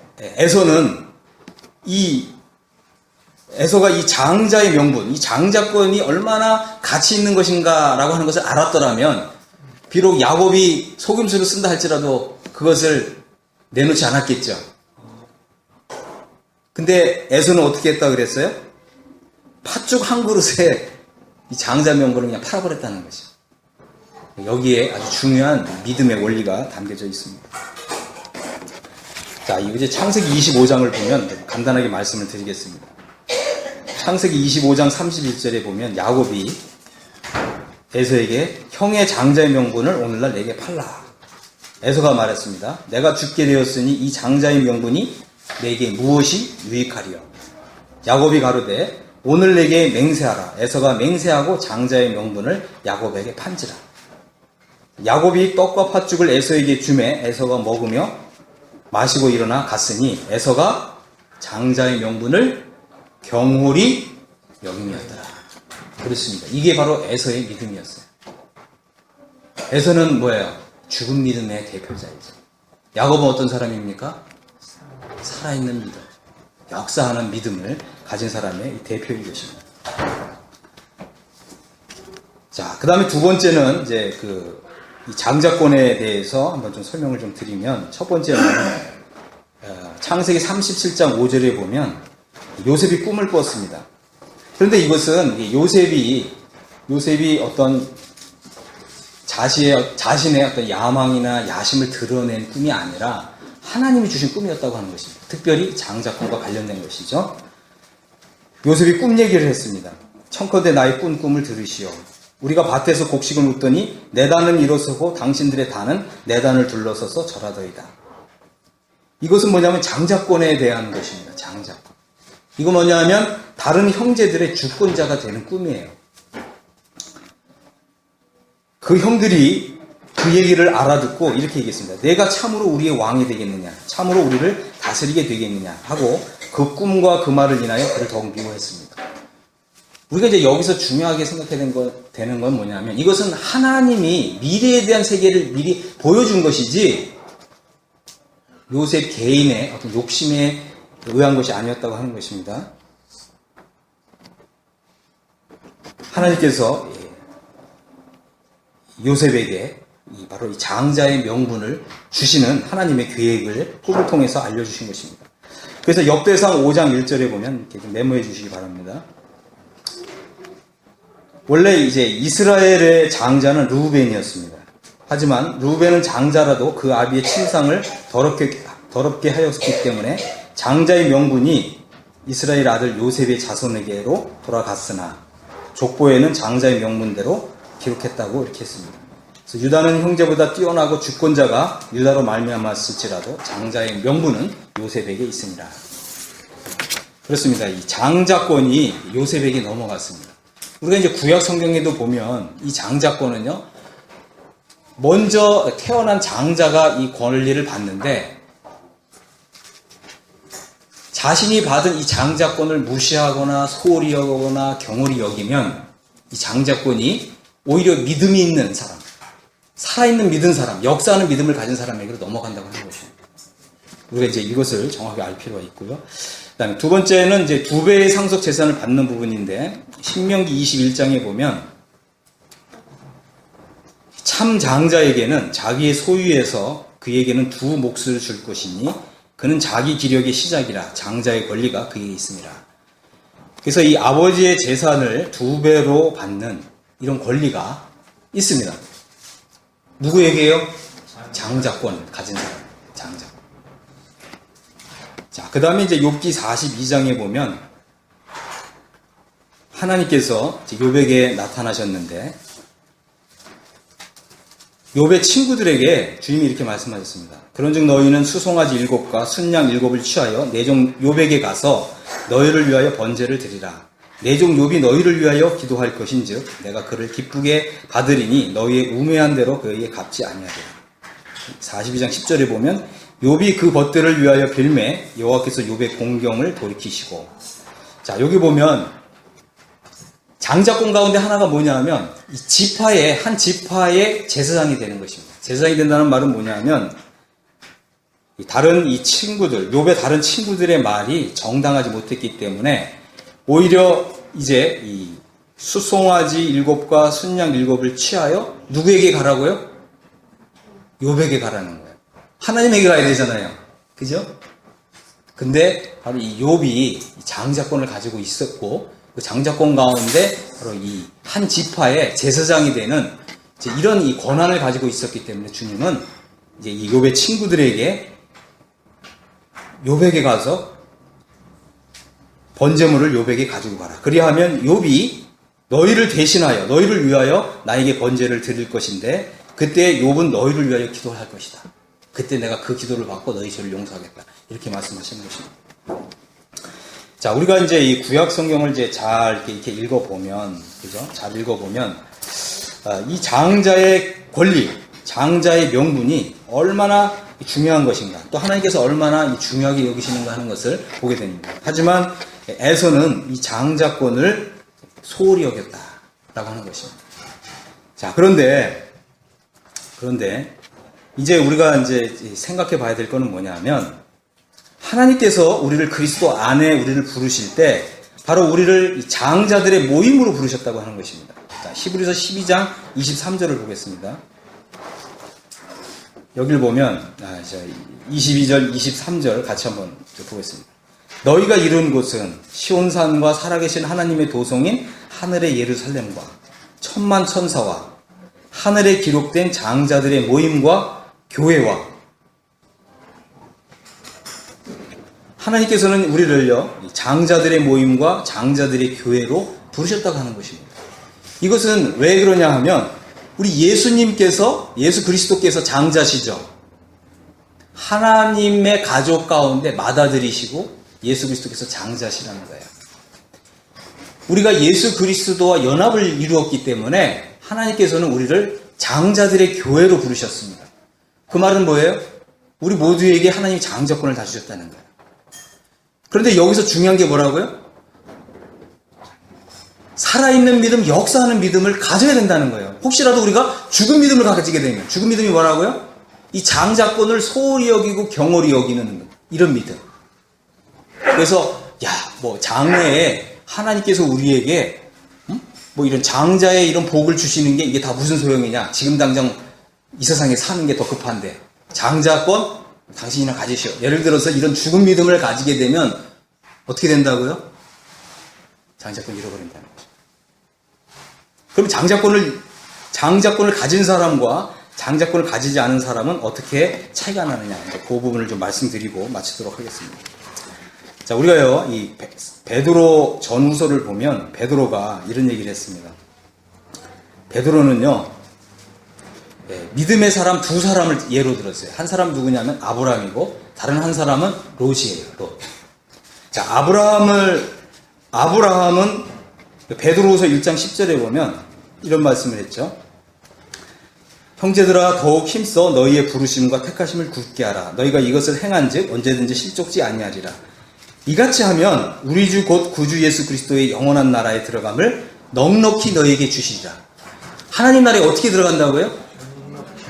에서가 이 장자의 명분, 이 장자권이 얼마나 가치 있는 것인가라고 하는 것을 알았더라면 비록 야곱이 속임수를 쓴다 할지라도 그것을 내놓지 않았겠죠. 근데 에서는 어떻게 했다 그랬어요? 팥죽 한 그릇에 이 장자 명분을 그냥 팔아버렸다는 것이죠. 여기에 아주 중요한 믿음의 원리가 담겨져 있습니다. 자, 이제 창세기 25장을 보면 간단하게 말씀을 드리겠습니다. 창세기 25장 31절에 보면 야곱이 에서에게 형의 장자의 명분을 오늘날 내게 팔라. 에서가 말했습니다. 내가 죽게 되었으니 이 장자의 명분이 내게 무엇이 유익하리요? 야곱이 가로되 오늘 내게 맹세하라. 에서가 맹세하고 장자의 명분을 야곱에게 판지라. 야곱이 떡과 팥죽을 에서에게 주매 에서가 먹으며 마시고 일어나 갔으니 에서가 장자의 명분을 경홀히 여김이었더라. 그렇습니다. 이게 바로 에서의 믿음이었어요. 에서는 뭐예요? 죽은 믿음의 대표자이죠. 야곱은 어떤 사람입니까? 살아있는 믿음, 역사하는 믿음을 가진 사람의 대표인 것입니다. 자, 그 다음에 두 번째는 이제 이 장자권에 대해서 한번 좀 설명을 좀 드리면, 첫 번째는 창세기 37장 5절에 보면 요셉이 꿈을 꿨습니다. 그런데 이것은 요셉이 어떤 자신의 어떤 야망이나 야심을 드러낸 꿈이 아니라 하나님이 주신 꿈이었다고 하는 것입니다. 특별히 장자권과 관련된 것이죠. 요셉이 꿈 얘기를 했습니다. 청컨대 나의 꾼 꿈을 들으시오. 우리가 밭에서 곡식을 묻더니 내 단은 일어서고 당신들의 단은 내 단을 둘러서서 절하더이다. 이것은 뭐냐면 장자권에 대한 것입니다. 장자권. 이거 뭐냐면 다른 형제들의 주권자가 되는 꿈이에요. 그 형들이 그 얘기를 알아듣고 이렇게 얘기했습니다. 내가 참으로 우리의 왕이 되겠느냐, 참으로 우리를 다스리게 되겠느냐 하고 그 꿈과 그 말을 인하여 그를 더욱 미워했습니다. 우리가 이제 여기서 중요하게 생각해야 되는 건 뭐냐면 이것은 하나님이 미래에 대한 세계를 미리 보여준 것이지 요셉 개인의 어떤 욕심에 의한 것이 아니었다고 하는 것입니다. 하나님께서 요셉에게 바로 이 장자의 명분을 주시는 하나님의 계획을 꿈을 통해서 알려주신 것입니다. 그래서 역대상 5장 1절에 보면 이렇게 좀 메모해 주시기 바랍니다. 원래 이제 이스라엘의 장자는 르우벤이었습니다. 하지만 르우벤은 장자라도 그 아비의 침상을 더럽게 하였기 때문에 장자의 명분이 이스라엘 아들 요셉의 자손에게로 돌아갔으나 족보에는 장자의 명분대로 기록했다고 이렇게 했습니다. 그래서 유다는 형제보다 뛰어나고 주권자가 유다로 말미암았을지라도 장자의 명분은 요셉에게 있습니다. 그렇습니다. 이 장자권이 요셉에게 넘어갔습니다. 우리가 이제 구약 성경에도 보면 이 장자권은요, 먼저 태어난 장자가 이 권리를 받는데 자신이 받은 이 장자권을 무시하거나 소홀히 여기거나 경홀히 여기면 이 장자권이 오히려 믿음이 있는 사람, 살아있는 믿은 사람, 역사하는 믿음을 가진 사람에게로 넘어간다고 하는 것입니다. 우리가 이제 이것을 정확히 알 필요가 있고요. 그다음에 두 번째는 이제 2배의 상속 재산을 받는 부분인데 신명기 21장에 보면 참 장자에게는 자기의 소유에서 그에게는 2 몫을 줄 것이니 그는 자기 기력의 시작이라 장자의 권리가 그에게 있습니다. 그래서 이 아버지의 재산을 2배로 받는 이런 권리가 있습니다. 누구에게요? 장자권 가진 사람, 장자. 자, 그 다음에 이제 욥기 42장에 보면 하나님께서 욥에게 나타나셨는데 욥의 친구들에게 주님이 이렇게 말씀하셨습니다. 그런즉 너희는 수송아지 7과 순양 7을 취하여 내 종 욥에게 가서 너희를 위하여 번제를 드리라. 내 종 욥이 너희를 위하여 기도할 것인즉 내가 그를 기쁘게 받으리니 너희의 우매한 대로 그에게 갚지 아니하리라. 42장 10절에 보면 욥이 그 벗들을 위하여 빌매 여호와께서 욥의 공경을 돌이키시고. 자, 여기 보면 장자권 가운데 하나가 뭐냐면 이 지파의 한 지파의 제사장이 되는 것입니다. 제사장이 된다는 말은 뭐냐면 다른 이 친구들, 욥의 다른 친구들의 말이 정당하지 못했기 때문에 오히려 이제 이 수송아지 7과 순양 7을 취하여 누구에게 가라고요? 욥에게 가라는 거예요. 하나님에게 가야 되잖아요. 그죠? 근데 바로 이 욥이 장자권을 가지고 있었고 그 장자권 가운데 바로 이 한 지파의 제사장이 되는 이제 이런 이 권한을 가지고 있었기 때문에 주님은 이제 이 욥의 친구들에게 욥에게 가서 번제물을 욥에게 가지고 가라. 그리하면 욥이 너희를 대신하여 너희를 위하여 나에게 번제를 드릴 것인데 그때 욥은 너희를 위하여 기도할 것이다. 그때 내가 그 기도를 받고 너희 죄를 용서하겠다. 이렇게 말씀하시는 것입니다. 자, 우리가 이제 이 구약 성경을 이제 잘 이렇게 읽어보면, 그죠? 잘 읽어보면, 이 장자의 권리, 장자의 명분이 얼마나 중요한 것인가, 또 하나님께서 얼마나 중요하게 여기시는가 하는 것을 보게 됩니다. 하지만 에서는 이 장자권을 소홀히 여겼다라고 하는 것입니다. 자, 그런데 이제 우리가 이제 생각해 봐야 될 거는 뭐냐면 하나님께서 우리를 그리스도 안에 우리를 부르실 때 바로 우리를 장자들의 모임으로 부르셨다고 하는 것입니다. 자, 히브리서 12장 23절을 보겠습니다. 여기를 보면 22절 23절 같이 한번 보겠습니다. 너희가 이룬 곳은 시온산과 살아계신 하나님의 도성인 하늘의 예루살렘과 천만 천사와 하늘에 기록된 장자들의 모임과 교회와 하나님께서는 우리를요, 장자들의 모임과 장자들의 교회로 부르셨다고 하는 것입니다. 이것은 왜 그러냐 하면, 우리 예수님께서, 예수 그리스도께서 장자시죠. 하나님의 가족 가운데 맏아들이시고 예수 그리스도께서 장자시라는 거예요. 우리가 예수 그리스도와 연합을 이루었기 때문에 하나님께서는 우리를 장자들의 교회로 부르셨습니다. 그 말은 뭐예요? 우리 모두에게 하나님이 장자권을 다 주셨다는 거예요. 그런데 여기서 중요한 게 뭐라고요? 살아있는 믿음, 역사하는 믿음을 가져야 된다는 거예요. 혹시라도 우리가 죽은 믿음을 가지게 되면, 죽은 믿음이 뭐라고요? 이 장자권을 소홀히 여기고 경홀히 여기는 이런 믿음. 그래서 장래에 하나님께서 우리에게 이런 장자의 이런 복을 주시는 게 이게 다 무슨 소용이냐? 지금 당장 이 세상에 사는 게 더 급한데 장자권 당신이나 가지시오. 예를 들어서 이런 죽은 믿음을 가지게 되면 어떻게 된다고요? 장자권 잃어버린다는 거죠. 그럼 장자권을 가진 사람과 장자권을 가지지 않은 사람은 어떻게 차이가 나느냐, 그 부분을 좀 말씀드리고 마치도록 하겠습니다. 자, 우리가요, 이 베드로 전후서를 보면 베드로가 이런 얘기를 했습니다. 베드로는요, 믿음의 사람 두 사람을 예로 들었어요. 한 사람 누구냐면 아브라함이고, 다른 한 사람은 롯이에요, 롯. 자, 아브라함은 베드로후서 1장 10절에 보면 이런 말씀을 했죠. 형제들아, 더욱 힘써 너희의 부르심과 택하심을 굳게 하라. 너희가 이것을 행한즉 언제든지 실족지 아니하리라. 이같이 하면 우리 주 곧 구주 예수 그리스도의 영원한 나라에 들어감을 넉넉히 너희에게 주시리라. 하나님 나라에 어떻게 들어간다고요?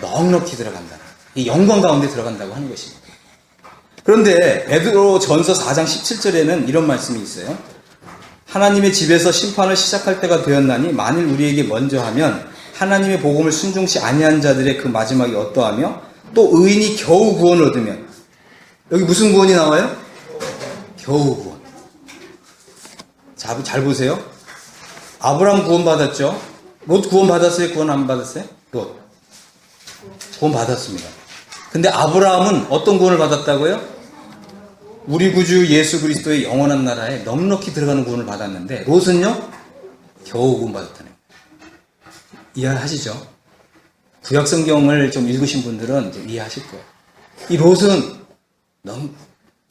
넉넉히 들어간다. 이 영광 가운데 들어간다고 하는 것입니다. 그런데 베드로 전서 4장 17절에는 이런 말씀이 있어요. 하나님의 집에서 심판을 시작할 때가 되었나니 만일 우리에게 먼저 하면 하나님의 복음을 순종치 아니한 자들의 그 마지막이 어떠하며 또 의인이 겨우 구원을 얻으면, 여기 무슨 구원이 나와요? 겨우 구원. 자, 잘 보세요. 아브라함 구원 받았죠? 롯 구원 받았어요? 구원 안 받았어요? 롯 구원 받았습니다. 근데 아브라함은 어떤 구원을 받았다고요? 우리 구주 예수 그리스도의 영원한 나라에 넉넉히 들어가는 구원을 받았는데, 롯은요, 겨우 구원 받았다는 거예요. 이해하시죠? 구약 성경을 좀 읽으신 분들은 이제 이해하실 거예요. 이 롯은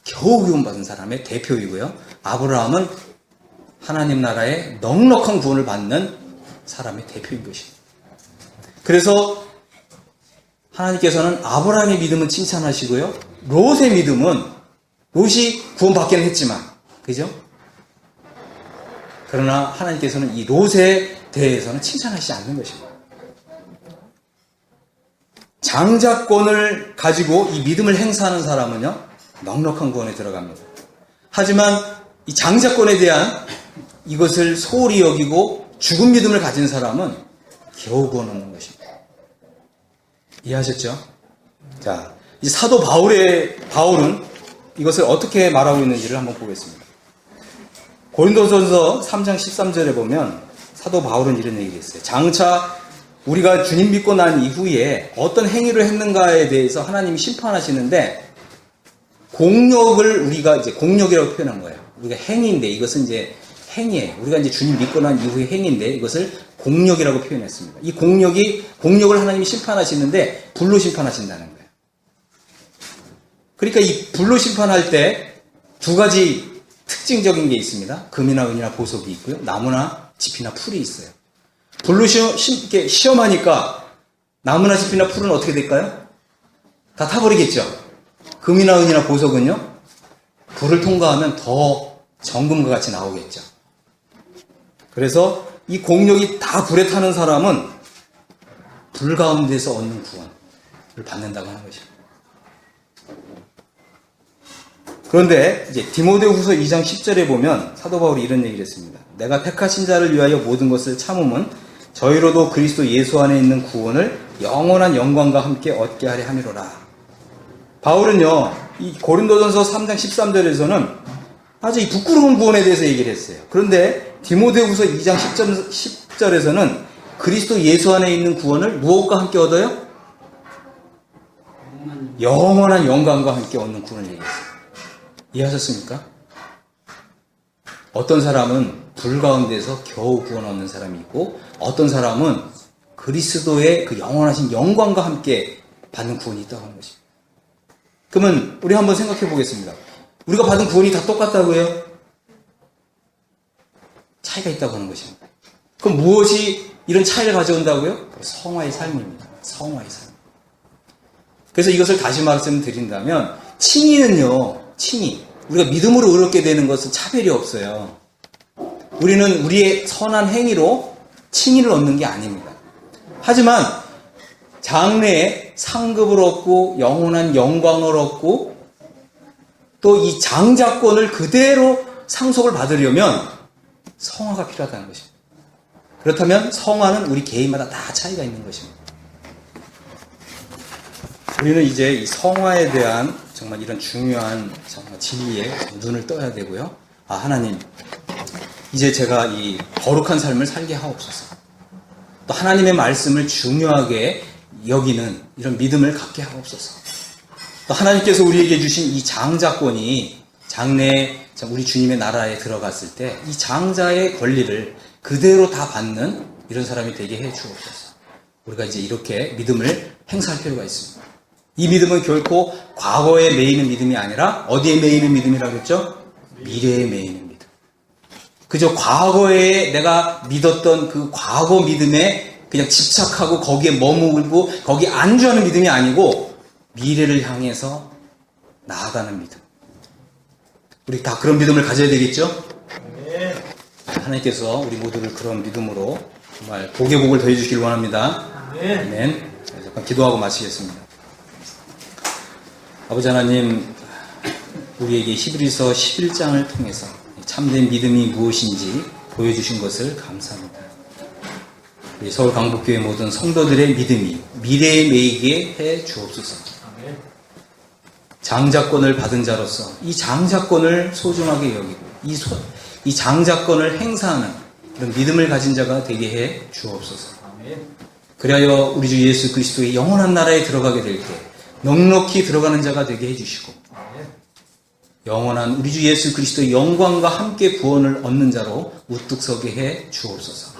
겨우 구원 받은 사람의 대표이고요. 아브라함은 하나님 나라에 넉넉한 구원을 받는 사람의 대표인 것입니다. 그래서 하나님께서는 아브라함의 믿음은 칭찬하시고요. 롯이 구원받기는 했지만, 그죠? 그러나 하나님께서는 이 롯에 대해서는 칭찬하시지 않는 것입니다. 장자권을 가지고 이 믿음을 행사하는 사람은요, 넉넉한 구원에 들어갑니다. 하지만 이 장자권에 대한 이것을 소홀히 여기고 죽은 믿음을 가진 사람은 겨우 구원 얻는 것입니다. 이해하셨죠? 자, 이 사도 바울은 이것을 어떻게 말하고 있는지를 한번 보겠습니다. 고린도전서 3장 13절에 보면 사도 바울은 이런 얘기를 했어요. 장차 우리가 주님 믿고 난 이후에 어떤 행위를 했는가에 대해서 하나님이 심판하시는데, 공력을 우리가 이제 공력이라고 표현한 거예요. 우리가 행위인데, 이것은 이제 행위예요. 우리가 이제 주님 믿고 난 이후의 행위인데 이것을 공력이라고 표현했습니다. 이 공력을 하나님이 심판하시는데 불로 심판하신다는 거예요. 그러니까 이 불로 심판할 때 두 가지 특징적인 게 있습니다. 금이나 은이나 보석이 있고요. 나무나 짚이나 풀이 있어요. 불로 시험하니까 나무나 짚이나 풀은 어떻게 될까요? 다 타버리겠죠. 금이나 은이나 보석은요, 불을 통과하면 더 정금과 같이 나오겠죠. 그래서 이 공력이 다 불에 타는 사람은 불 가운데서 얻는 구원을 받는다고 하는 것입니다. 그런데 이제 디모데후서 2장 10절에 보면 사도 바울이 이런 얘기를 했습니다. 내가 택하신 자를 위하여 모든 것을 참음은 저희로도 그리스도 예수 안에 있는 구원을 영원한 영광과 함께 얻게 하려 함이로라. 바울은요, 이 고린도전서 3장 13절에서는 아주 이 부끄러운 구원에 대해서 얘기를 했어요. 그런데 디모데후서 2장 10절에서는 그리스도 예수 안에 있는 구원을 무엇과 함께 얻어요? 영원한 영광과 함께 얻는 구원을 얘기했어요. 이해하셨습니까? 어떤 사람은 불 가운데서 겨우 구원 얻는 사람이 있고 어떤 사람은 그리스도의 그 영원하신 영광과 함께 받는 구원이 있다고 하는 것입니다. 그러면 우리 한번 생각해 보겠습니다. 우리가 받은 구원이 다 똑같다고요? 차이가 있다고 하는 것입니다. 그럼 무엇이 이런 차이를 가져온다고요? 성화의 삶입니다. 성화의 삶. 그래서 이것을 다시 말씀드린다면 칭의는요. 칭의. 우리가 믿음으로 의롭게 되는 것은 차별이 없어요. 우리는 우리의 선한 행위로 칭의를 얻는 게 아닙니다. 하지만 장래에 상급을 얻고 영원한 영광을 얻고 또 이 장자권을 그대로 상속을 받으려면 성화가 필요하다는 것입니다. 그렇다면 성화는 우리 개인마다 다 차이가 있는 것입니다. 우리는 이제 이 성화에 대한 정말 이런 중요한 정말 진리에 눈을 떠야 되고요. 하나님, 이제 제가 이 거룩한 삶을 살게 하옵소서. 또 하나님의 말씀을 중요하게 여기는 이런 믿음을 갖게 하옵소서. 또 하나님께서 우리에게 주신 이 장자권이 장래에 우리 주님의 나라에 들어갔을 때 이 장자의 권리를 그대로 다 받는 이런 사람이 되게 해 주옵소서. 우리가 이제 이렇게 믿음을 행사할 필요가 있습니다. 이 믿음은 결코 과거에 매이는 믿음이 아니라 어디에 매이는 믿음이라고 했죠? 미래에 매이는 믿음. 그저 과거에 내가 믿었던 그 과거 믿음에 그냥 집착하고 거기에 머무르고 거기에 안주하는 믿음이 아니고 미래를 향해서 나아가는 믿음. 우리 다 그런 믿음을 가져야 되겠죠? 하나님께서 우리 모두를 그런 믿음으로 정말 복의 복을 더해주시길 원합니다. 아멘. 잠깐 기도하고 마치겠습니다. 아버지 하나님, 우리에게 히브리서 11장을 통해서 참된 믿음이 무엇인지 보여주신 것을 감사합니다. 우리 서울 강북교회 모든 성도들의 믿음이 미래에 매이게 해 주옵소서. 장자권을 받은 자로서 이 장자권을 소중하게 여기고 이 장자권을 행사하는 이런 믿음을 가진 자가 되게 해 주옵소서. 그리하여 우리 주 예수 그리스도의 영원한 나라에 들어가게 될 때 넉넉히 들어가는 자가 되게 해주시고 영원한 우리 주 예수 그리스도의 영광과 함께 구원을 얻는 자로 우뚝 서게 해 주옵소서.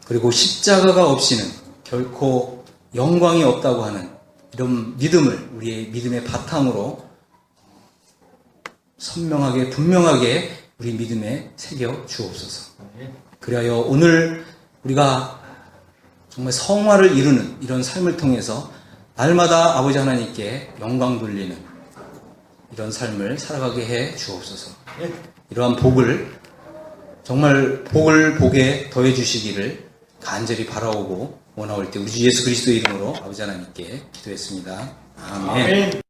그리고 십자가가 없이는 결코 영광이 없다고 하는 이런 믿음을 우리의 믿음의 바탕으로 선명하게 분명하게 우리 믿음에 새겨 주옵소서. 그리하여 오늘 우리가 정말 성화를 이루는 이런 삶을 통해서 날마다 아버지 하나님께 영광 돌리는 이런 삶을 살아가게 해 주옵소서. 이러한 복을 정말 복을 복에 더해 주시기를 간절히 바라오고 원하올 때 우리 주 예수 그리스도의 이름으로 아버지 하나님께 기도했습니다. 아멘.